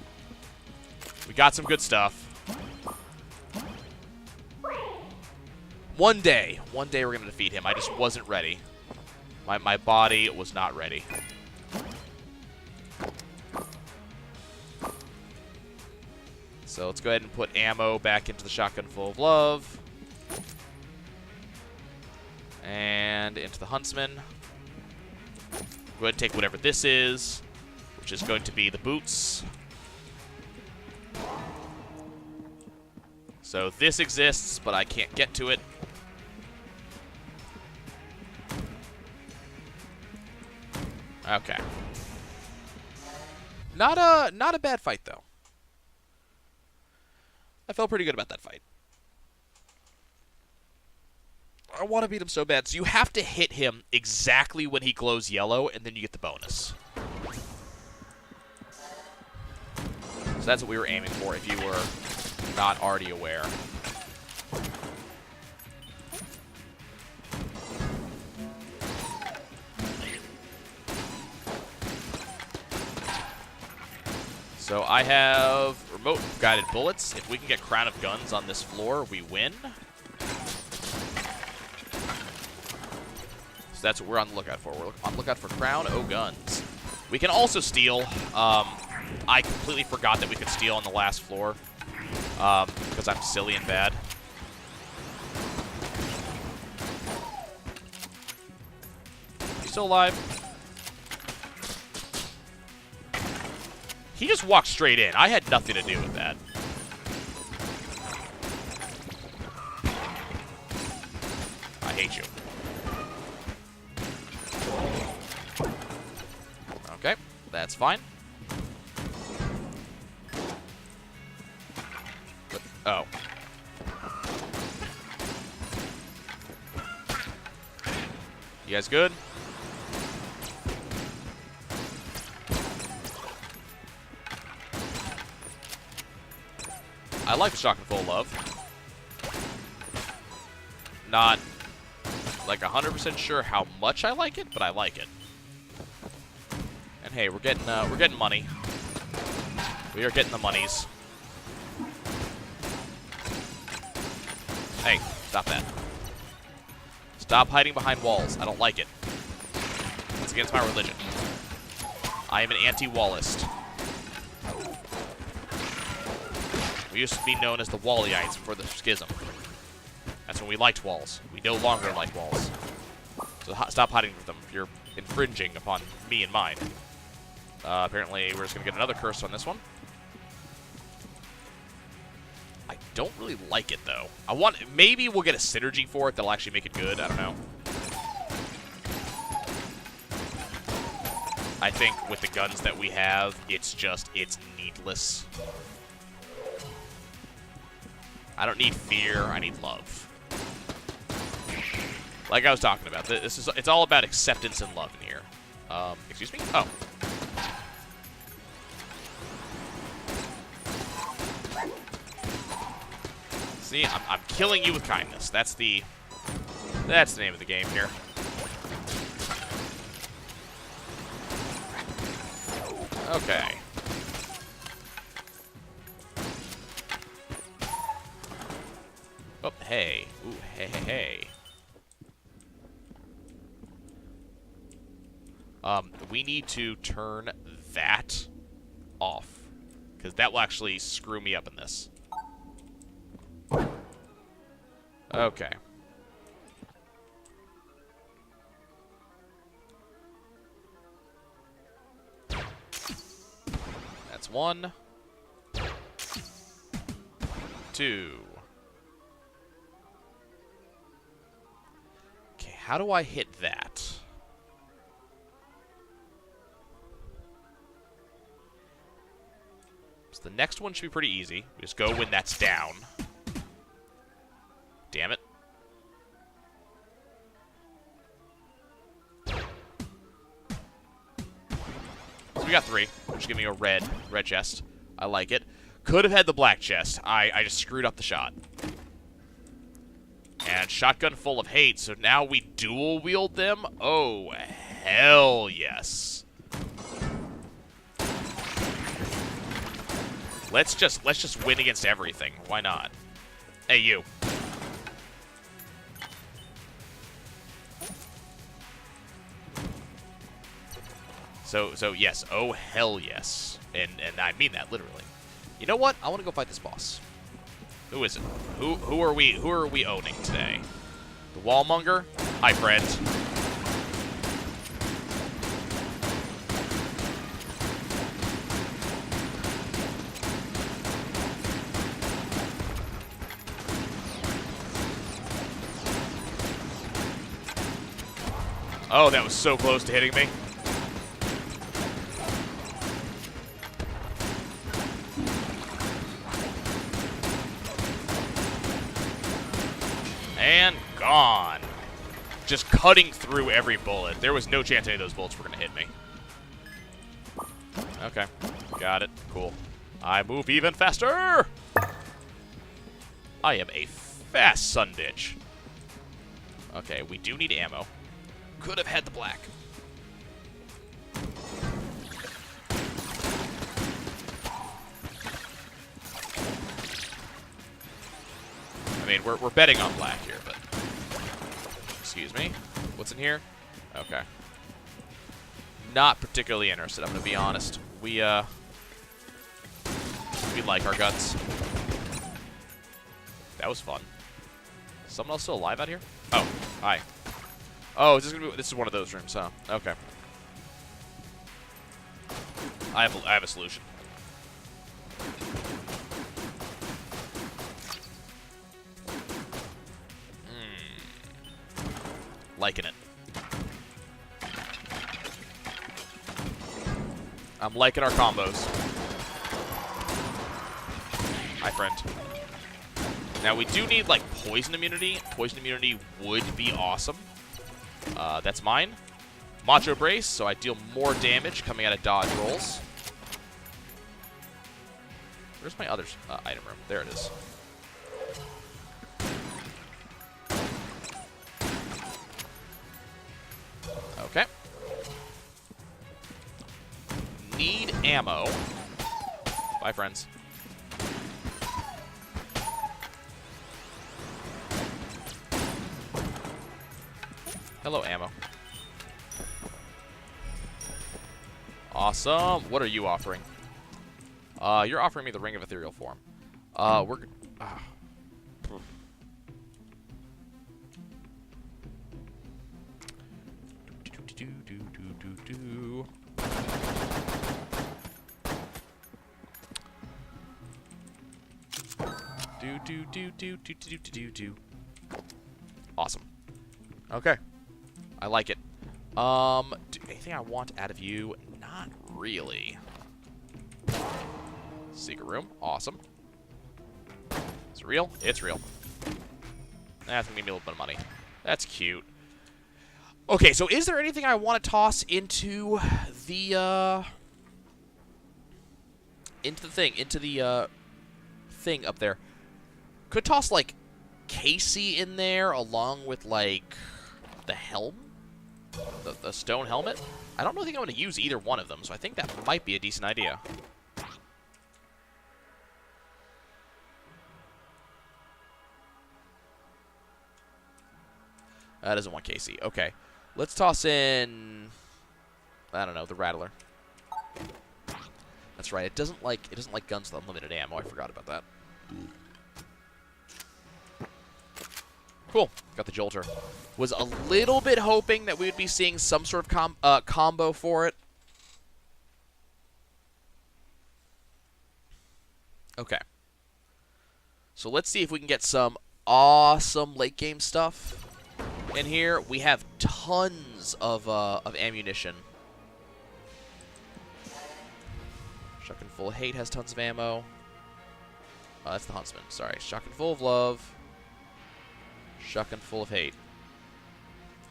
We got some good stuff. One day we're going to defeat him. I just wasn't ready. My body was not ready. So let's go ahead and put ammo back into the shotgun full of love. And into the huntsman. Go ahead and take whatever this is, which is going to be the boots. So this exists, but I can't get to it. Okay. Not a bad fight, though. I felt pretty good about that fight. I want to beat him so bad. So you have to hit him exactly when he glows yellow, and then you get the bonus. So that's what we were aiming for, if you were not already aware. So I have remote guided bullets. If we can get Crown of Guns on this floor, we win. So that's what we're on the lookout for. We're on the lookout for Crown of Guns. We can also steal. I completely forgot that we could steal on the last floor because I'm silly and bad. You still alive? He just walked straight in. I had nothing to do with that. I hate you. Okay, that's fine. Oh. You guys good? I like the shotgun full of love. Not like 100% sure how much I like it, but I like it. And hey, we're getting money. We are getting the monies. Hey, stop that. Stop hiding behind walls. I don't like it. It's against my religion. I am an anti-wallist. We used to be known as the Wallyites before the schism. That's when we liked walls. We no longer like walls. So stop hiding with them if you're infringing upon me and mine. Apparently, we're just going to get another curse on this one. I don't really like it, though. Maybe we'll get a synergy for it that'll actually make it good. I don't know. I think with the guns that we have, it's needless. I don't need fear, I need love. Like I was talking about, it's all about acceptance and love in here. Excuse me? Oh. See, I'm killing you with kindness. That's the name of the game here. Okay. Oh, hey. Ooh, hey, hey, hey. We need to turn that off, because that will actually screw me up in this. Okay. That's 1. 2. Okay, how do I hit that? So the next one should be pretty easy. We just go when that's down. Damn it. So we got 3, which is giving me a red chest. I like it. Could have had the black chest. I just screwed up the shot. And shotgun full of hate, so now we dual wield them? Oh, hell yes. Let's just win against everything. Why not? Hey, you. So yes, oh hell yes. And I mean that literally. You know what? I want to go fight this boss. Who is it? Who are we owning today? The Wallmonger? Hi, friend. Oh, that was so close to hitting me. And gone. Just cutting through every bullet. There was no chance any of those bullets were going to hit me. Okay. Got it. Cool. I move even faster! I am a fast son bitch. Okay, we do need ammo. Could have had the black. I mean, we're betting on black here, but... Excuse me? What's in here? Okay. Not particularly interested, I'm gonna be honest. We like our guns. That was fun. Someone else still alive out here? Oh, hi. Oh, this is one of those rooms, huh? Okay. I have a solution. Liking it. I'm liking our combos. Hi, friend. Now, we do need, like, poison immunity. Poison immunity would be awesome. That's mine. Macho Brace, so I deal more damage coming out of dodge rolls. Where's my other item room? There it is. Okay. Need ammo. Bye, friends. Hello, ammo. Awesome. What are you offering? You're offering me the Ring of Ethereal Form. We're... Awesome. Okay. I like it. Anything I want out of you? Not really. Secret room. Awesome. Is it real? It's real. That's gonna give me a little bit of money. That's cute. Okay, so is there anything I want to toss into the thing up there? Could toss like Casey in there along with like the helm, the stone helmet. I don't really think I'm going to use either one of them, so I think that might be a decent idea. Doesn't want Casey. Okay. Let's toss in, I don't know, the Rattler. That's right. It doesn't like guns with unlimited ammo. I forgot about that. Cool. Got the Jolter. Was a little bit hoping that we would be seeing some sort of combo for it. Okay. So let's see if we can get some awesome late game stuff in here. We have tons of ammunition. Shotgun Full of Hate has tons of ammo. That's the Huntsman. Sorry. Shotgun Full of Love. Shotgun Full of Hate.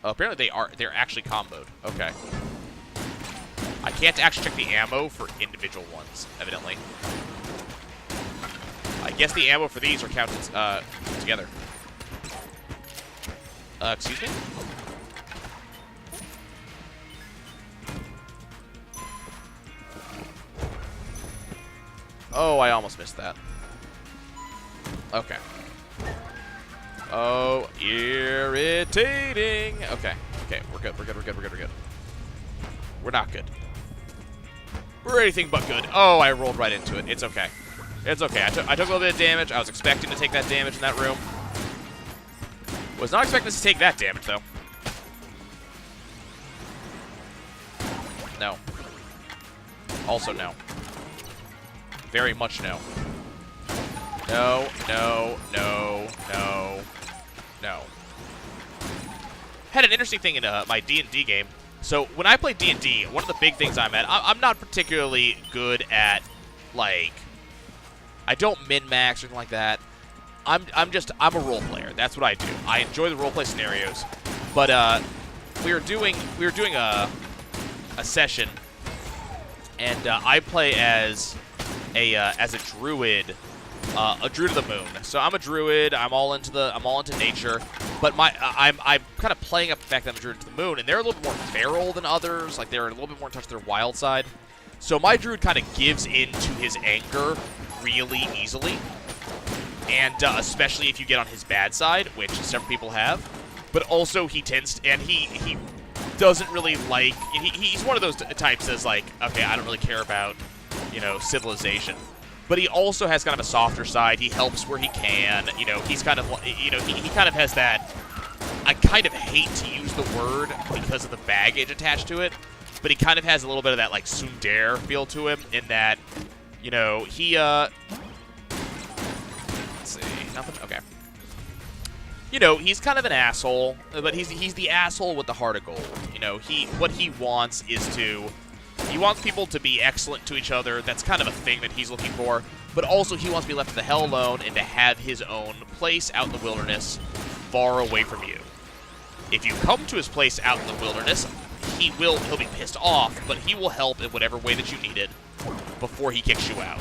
Oh, apparently they're actually comboed. Okay. I can't actually check the ammo for individual ones, evidently. I guess the ammo for these are counted together. Excuse me? Oh, I almost missed that. Okay. Oh, irritating. Okay. Okay, we're good. We're good. We're good. We're good. We're good. We're not good. We're anything but good. Oh, I rolled right into it. It's okay. It's okay. I took a little bit of damage. I was expecting to take that damage in that room. Was not expecting to take that damage, though. No. Also, no. Very much no. No, no, no, no, no. Had an interesting thing in my D&D game. So when I play D&D, one of the big things I'm not particularly good at, like, I don't min-max or anything like that. I'm a role player. That's what I do. I enjoy the role play scenarios. But we were doing a session, and I play as a druid. A druid of the moon. So I'm a druid. I'm all into nature. But I'm kind of playing up the fact that I'm a druid to the moon, and they're a little bit more feral than others. Like they're a little bit more in touch with their wild side. So my druid kind of gives in to his anger really easily, and especially if you get on his bad side, which several people have. But also he tends to, and he doesn't really like. He's one of those types that's like, okay, I don't really care about, civilization. But he also has kind of a softer side. He helps where he can. He's kind of, he kind of has that. I kind of hate to use the word because of the baggage attached to it, but he kind of has a little bit of that like tsundere feel to him in that, he let's see, nothing. Okay. He's kind of an asshole, but he's the asshole with the heart of gold. What he wants is he wants people to be excellent to each other. That's kind of a thing that he's looking for. But also he wants to be left the hell alone and to have his own place out in the wilderness far away from you. If you come to his place out in the wilderness, he'll be pissed off, but he will help in whatever way that you need it before he kicks you out.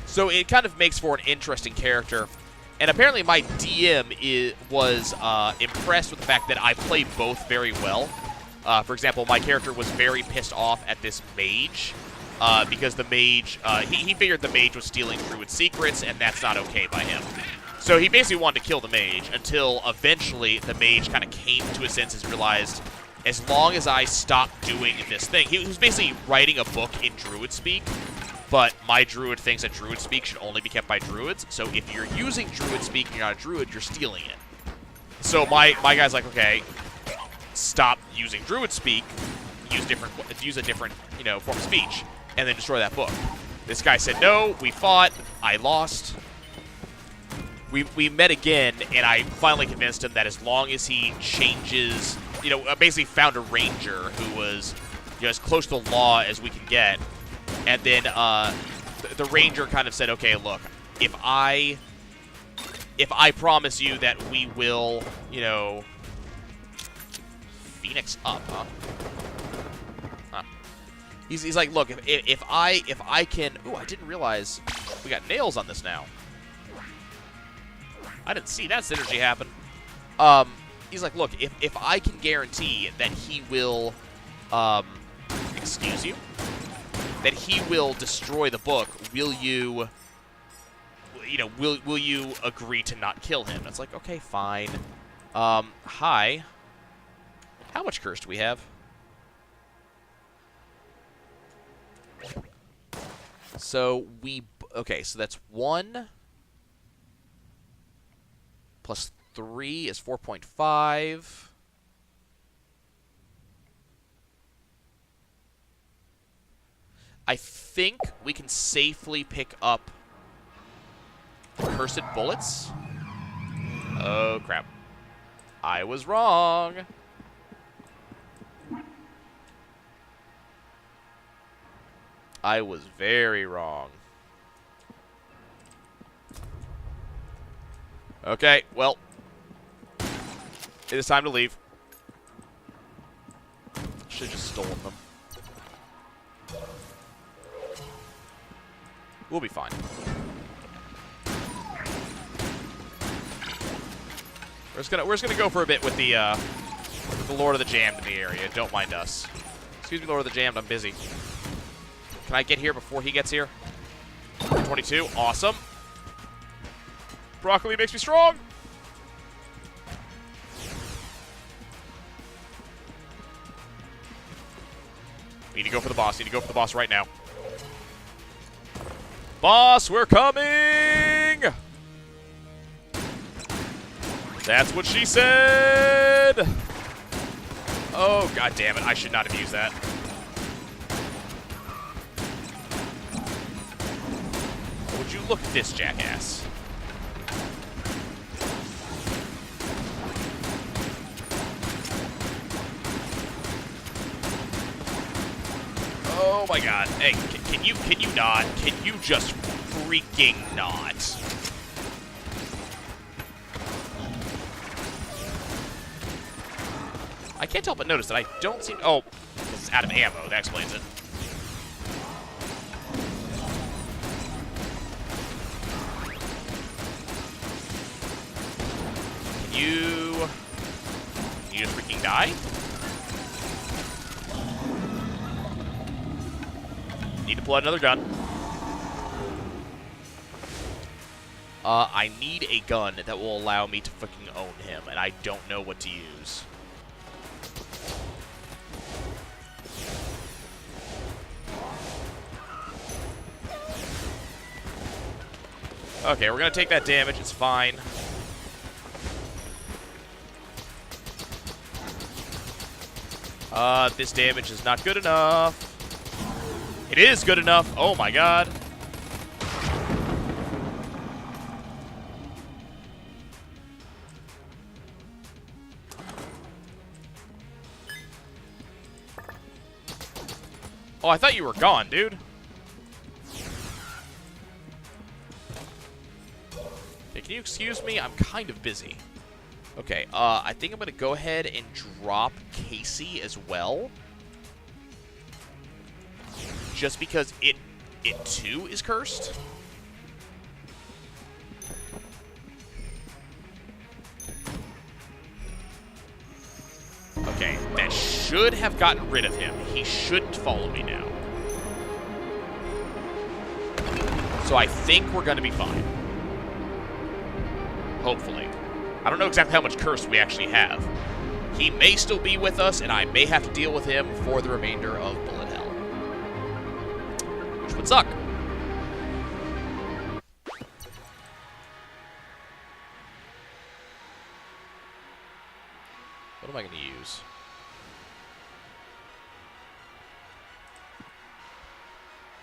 So it kind of makes for an interesting character. And apparently my DM was impressed with the fact that I play both very well. For example, my character was very pissed off at this mage because the mage, he figured the mage was stealing druid secrets, and that's not okay by him. So he basically wanted to kill the mage until eventually the mage kind of came to his senses and realized, as long as I stop doing this thing, he was basically writing a book in druid speak. But my druid thinks that druid speak should only be kept by druids. So if you're using druid speak and you're not a druid, you're stealing it. So my guy's like, okay, stop using druid speak, use a different form of speech, and then destroy that book. This guy said no. We fought. I lost. We met again, and I finally convinced him that as long as he changes, basically found a ranger who was as close to the law as we can get. And then the ranger kind of said, okay, look, if I promise you that we will, Phoenix up, huh? He's like, look, if I can, ooh, I didn't realize we got nails on this now. I didn't see that synergy happen. He's like, look, if I can guarantee that he will, excuse you? That he will destroy the book, will you agree to not kill him? And it's like, okay, fine. Hi. How much curse do we have? So okay, so that's 1 plus 3 is 4.5. I think we can safely pick up Cursed Bullets. Oh, crap. I was wrong. I was very wrong. Okay, well. It is time to leave. Should've just stolen them. We'll be fine. We're just gonna go for a bit with the Lord of the Jammed in the area. Don't mind us. Excuse me, Lord of the Jammed. I'm busy. Can I get here before he gets here? 22. Awesome. Broccoli makes me strong. We need to go for the boss. Need to go for the boss right now. Boss, we're coming! That's what she said! Oh, god damn it. I should not have used that. Would you look at this, jackass? Oh my god. Hey, can you not? Can you just freaking not? I can't help but notice that I don't seem... Oh, it's out of ammo. That explains it. Can you just freaking die? Need to pull out another gun. I need a gun that will allow me to fucking own him, and I don't know what to use. Okay, we're gonna take that damage. It's fine. This damage is not good enough. It is good enough. Oh my god. Oh, I thought you were gone, dude. Hey, can you excuse me? I'm kind of busy. Okay, I think I'm gonna go ahead and drop Casey as well. Just because it too is cursed. Okay, that should have gotten rid of him. He shouldn't follow me now. So I think we're gonna be fine. Hopefully. I don't know exactly how much curse we actually have. He may still be with us, and I may have to deal with him for the remainder of Bullet Hell. Which would suck. What am I going to use?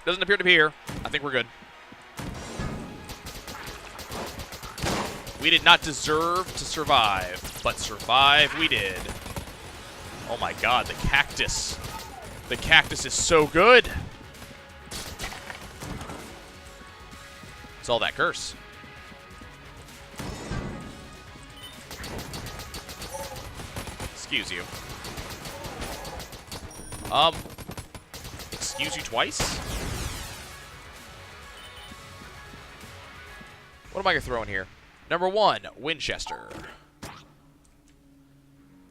Doesn't appear to be here. I think we're good. We did not deserve to survive, but survive we did. Oh my god, the cactus. The cactus is so good. It's all that curse. Excuse you. Excuse you twice? What am I gonna throw in here? Number 1, Winchester.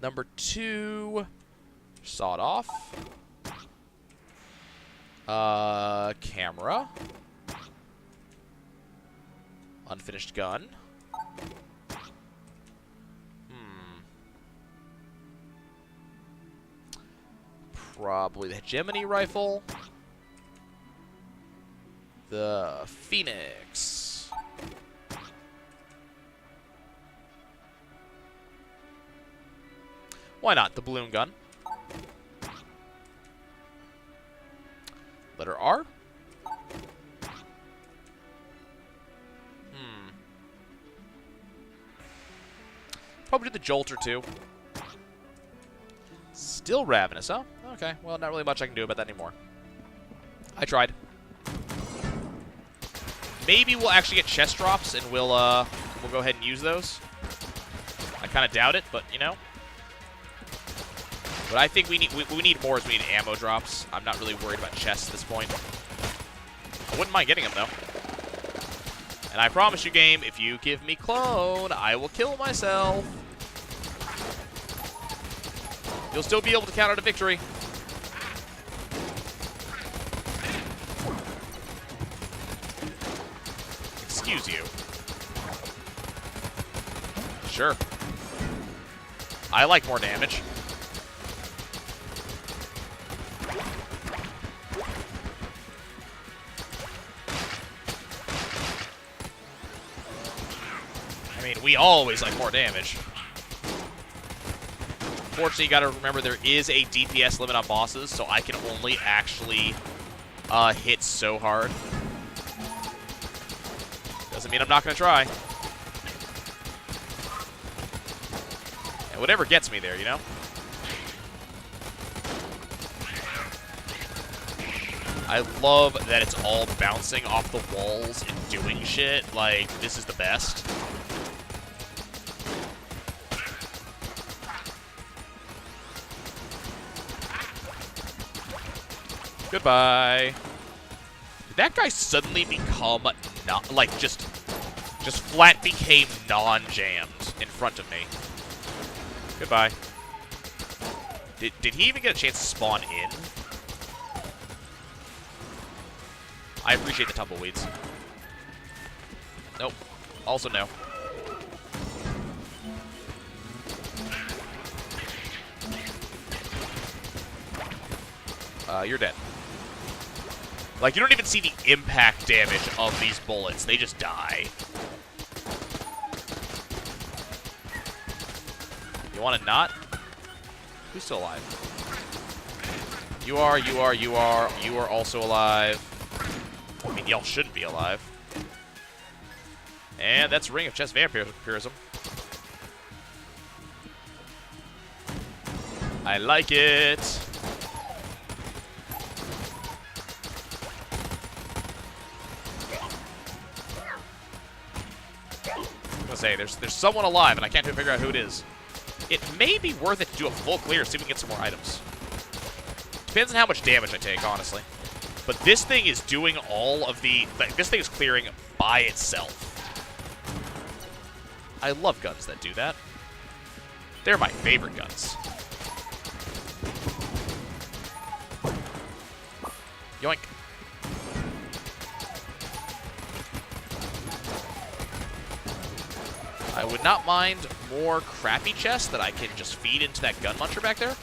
Number 2, sawed off. Camera. Unfinished gun. Probably the hegemony rifle. The Phoenix. Why not? The balloon gun. Letter R. Probably do the Jolter, too. Still ravenous, huh? Okay, well, not really much I can do about that anymore. I tried. Maybe we'll actually get chest drops, and we'll go ahead and use those. I kind of doubt it, but, you know. What I think we need more is we need ammo drops. I'm not really worried about chests at this point. I wouldn't mind getting them, though. And I promise you, game, if you give me clone, I will kill myself. You'll still be able to count out a victory. Excuse you. Sure. I like more damage. I mean, we always like more damage. Fortunately, you gotta remember there is a DPS limit on bosses, so I can only actually hit so hard. Doesn't mean I'm not gonna try. And whatever gets me there, you know? I love that it's all bouncing off the walls and doing shit. Like, this is the best. Goodbye. Did that guy suddenly become not like just flat became non-jammed in front of me? Goodbye. Did he even get a chance to spawn in? I appreciate the tumbleweeds. Nope. Also no. You're dead. Like, you don't even see the impact damage of these bullets. They just die. You want to not? Who's still alive? You are also alive. I mean, y'all shouldn't be alive. And that's Ring of Chest Vampirism. I like it. Say there's someone alive and I can't figure out who it is. It may be worth it to do a full clear, see if we can get some more items. Depends on how much damage I take, honestly. But this thing is doing all of the... Like, this thing is clearing by itself. I love guns that do that. They're my favorite guns. Yoink. I would not mind more crappy chests that I can just feed into that gun muncher back there.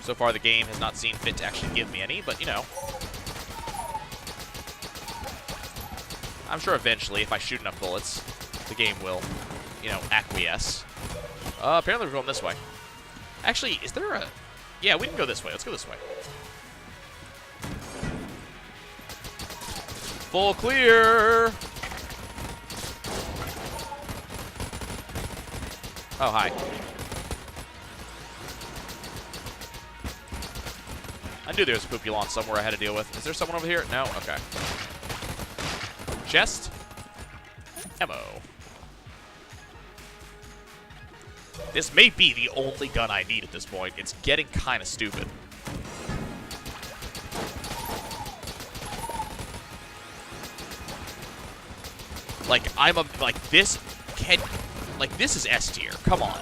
So far, the game has not seen fit to actually give me any, but, you know. I'm sure eventually, if I shoot enough bullets, the game will, you know, acquiesce. Apparently we're going this way. Actually, is there a... Yeah, we can go this way. Let's go this way. Full clear. Oh, hi. I knew there was a Poopulon somewhere I had to deal with. Is there someone over here? No? Okay. Chest. Ammo. This may be the only gun I need at this point. It's getting kind of stupid. Like, this is S tier. Come on.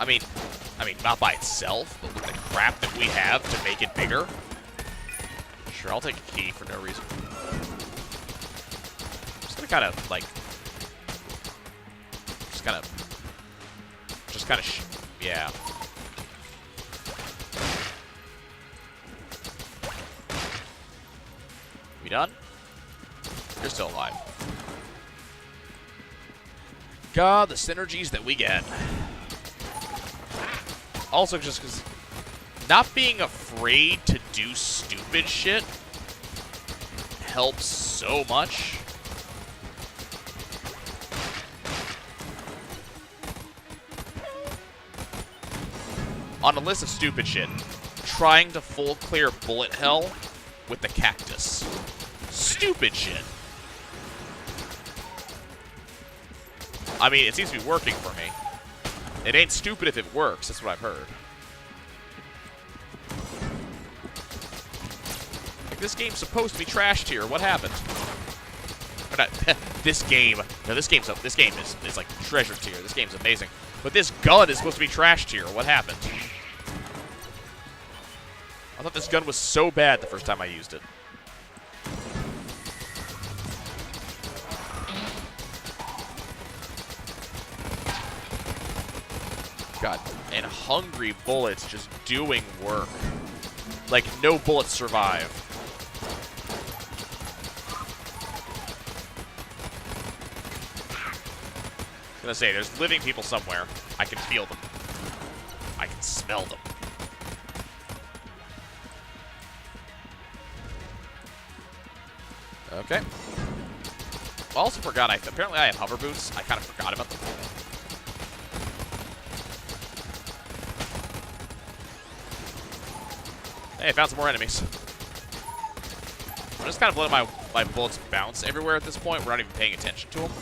I mean, not by itself, but with the crap that we have to make it bigger. Sure, I'll take a key for no reason. Just gonna kind of, like... Just kind of, yeah. We done? You're still alive. God, the synergies that we get. Also, just because not being afraid to do stupid shit helps so much. On a list of stupid shit, trying to full clear bullet hell with the cactus. Stupid shit. I mean, it seems to be working for me. It ain't stupid if it works, that's what I've heard. Like, this game's supposed to be trash tier. What happened? Or not, this game. No, this game is like treasure tier. This game's amazing. But this gun is supposed to be trash tier. What happened? I thought this gun was so bad the first time I used it. God, and hungry bullets just doing work. Like, no bullets survive. I was gonna say, there's living people somewhere. I can feel them. I can smell them. Okay. I also forgot, apparently I have hover boots. I kind of forgot about them. Hey, I found some more enemies. I'm just kind of letting my bullets bounce everywhere at this point. We're not even paying attention to them.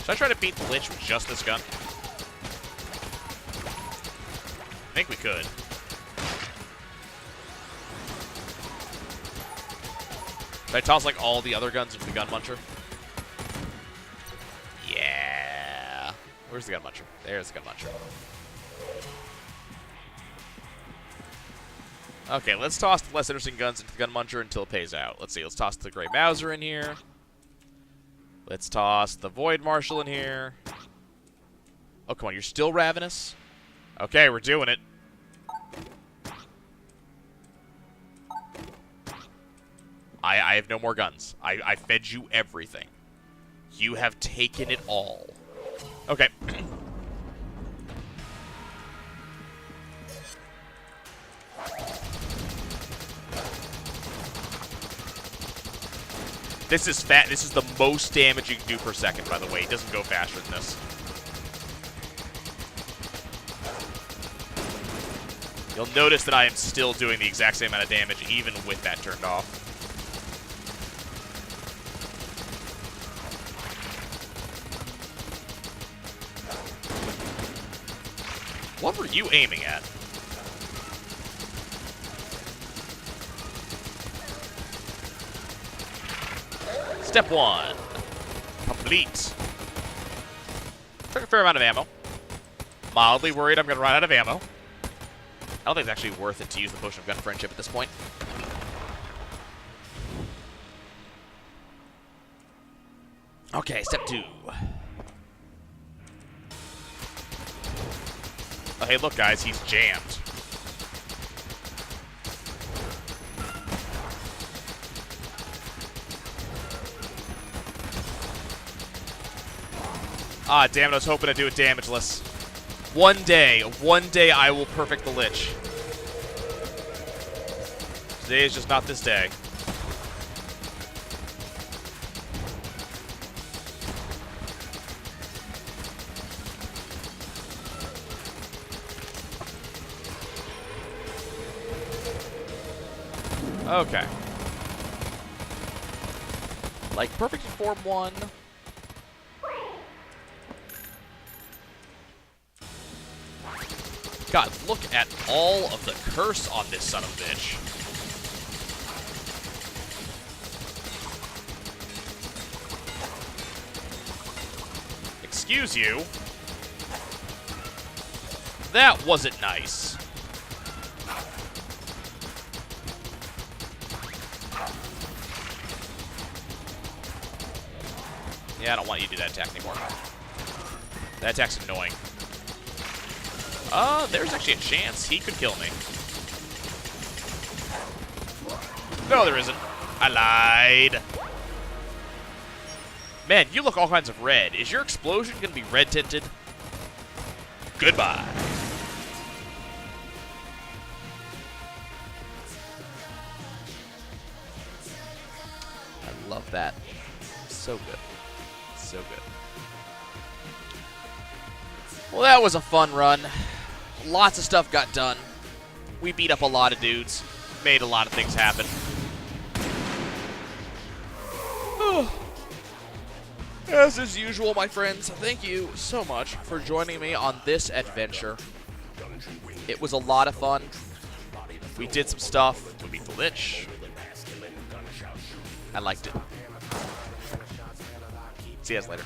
Should I try to beat the Lich with just this gun? I think we could. Should I toss like all the other guns into the gun muncher? Yeah. Where's the gun muncher? There's the gun muncher. Okay, let's toss the less interesting guns into the gun muncher until it pays out. Let's see. Let's toss the Grey Mauser in here. Let's toss the Void Marshal in here. Oh, come on. You're still ravenous? Okay, we're doing it. I have no more guns. I fed you everything. You have taken it all. Okay. This is fat. This is the most damage you can do per second, by the way. It doesn't go faster than this. You'll notice that I am still doing the exact same amount of damage, even with that turned off. What were you aiming at? Step 1. Complete. Took a fair amount of ammo. Mildly worried I'm going to run out of ammo. I don't think it's actually worth it to use the Potion of Gun Friendship at this point. Okay, step 2. Oh, hey, look, guys, he's jammed. Ah, damn it, I was hoping to do it damageless. One day I will perfect the Lich. Today is just not this day. Okay. Like perfect form 1. God, look at all of the curse on this son of a bitch. Excuse you. That wasn't nice. Yeah, I don't want you to do that attack anymore. That attack's annoying. There's actually a chance he could kill me. No, there isn't. I lied. Man, you look all kinds of red. Is your explosion going to be red tinted? Goodbye. I love that. So good. So good. Well, that was a fun run. Lots of stuff got done. We beat up a lot of dudes. Made a lot of things happen. As is usual, my friends, thank you so much for joining me on this adventure. It was a lot of fun. We did some stuff. We beat the Lich. I liked it. See you guys later.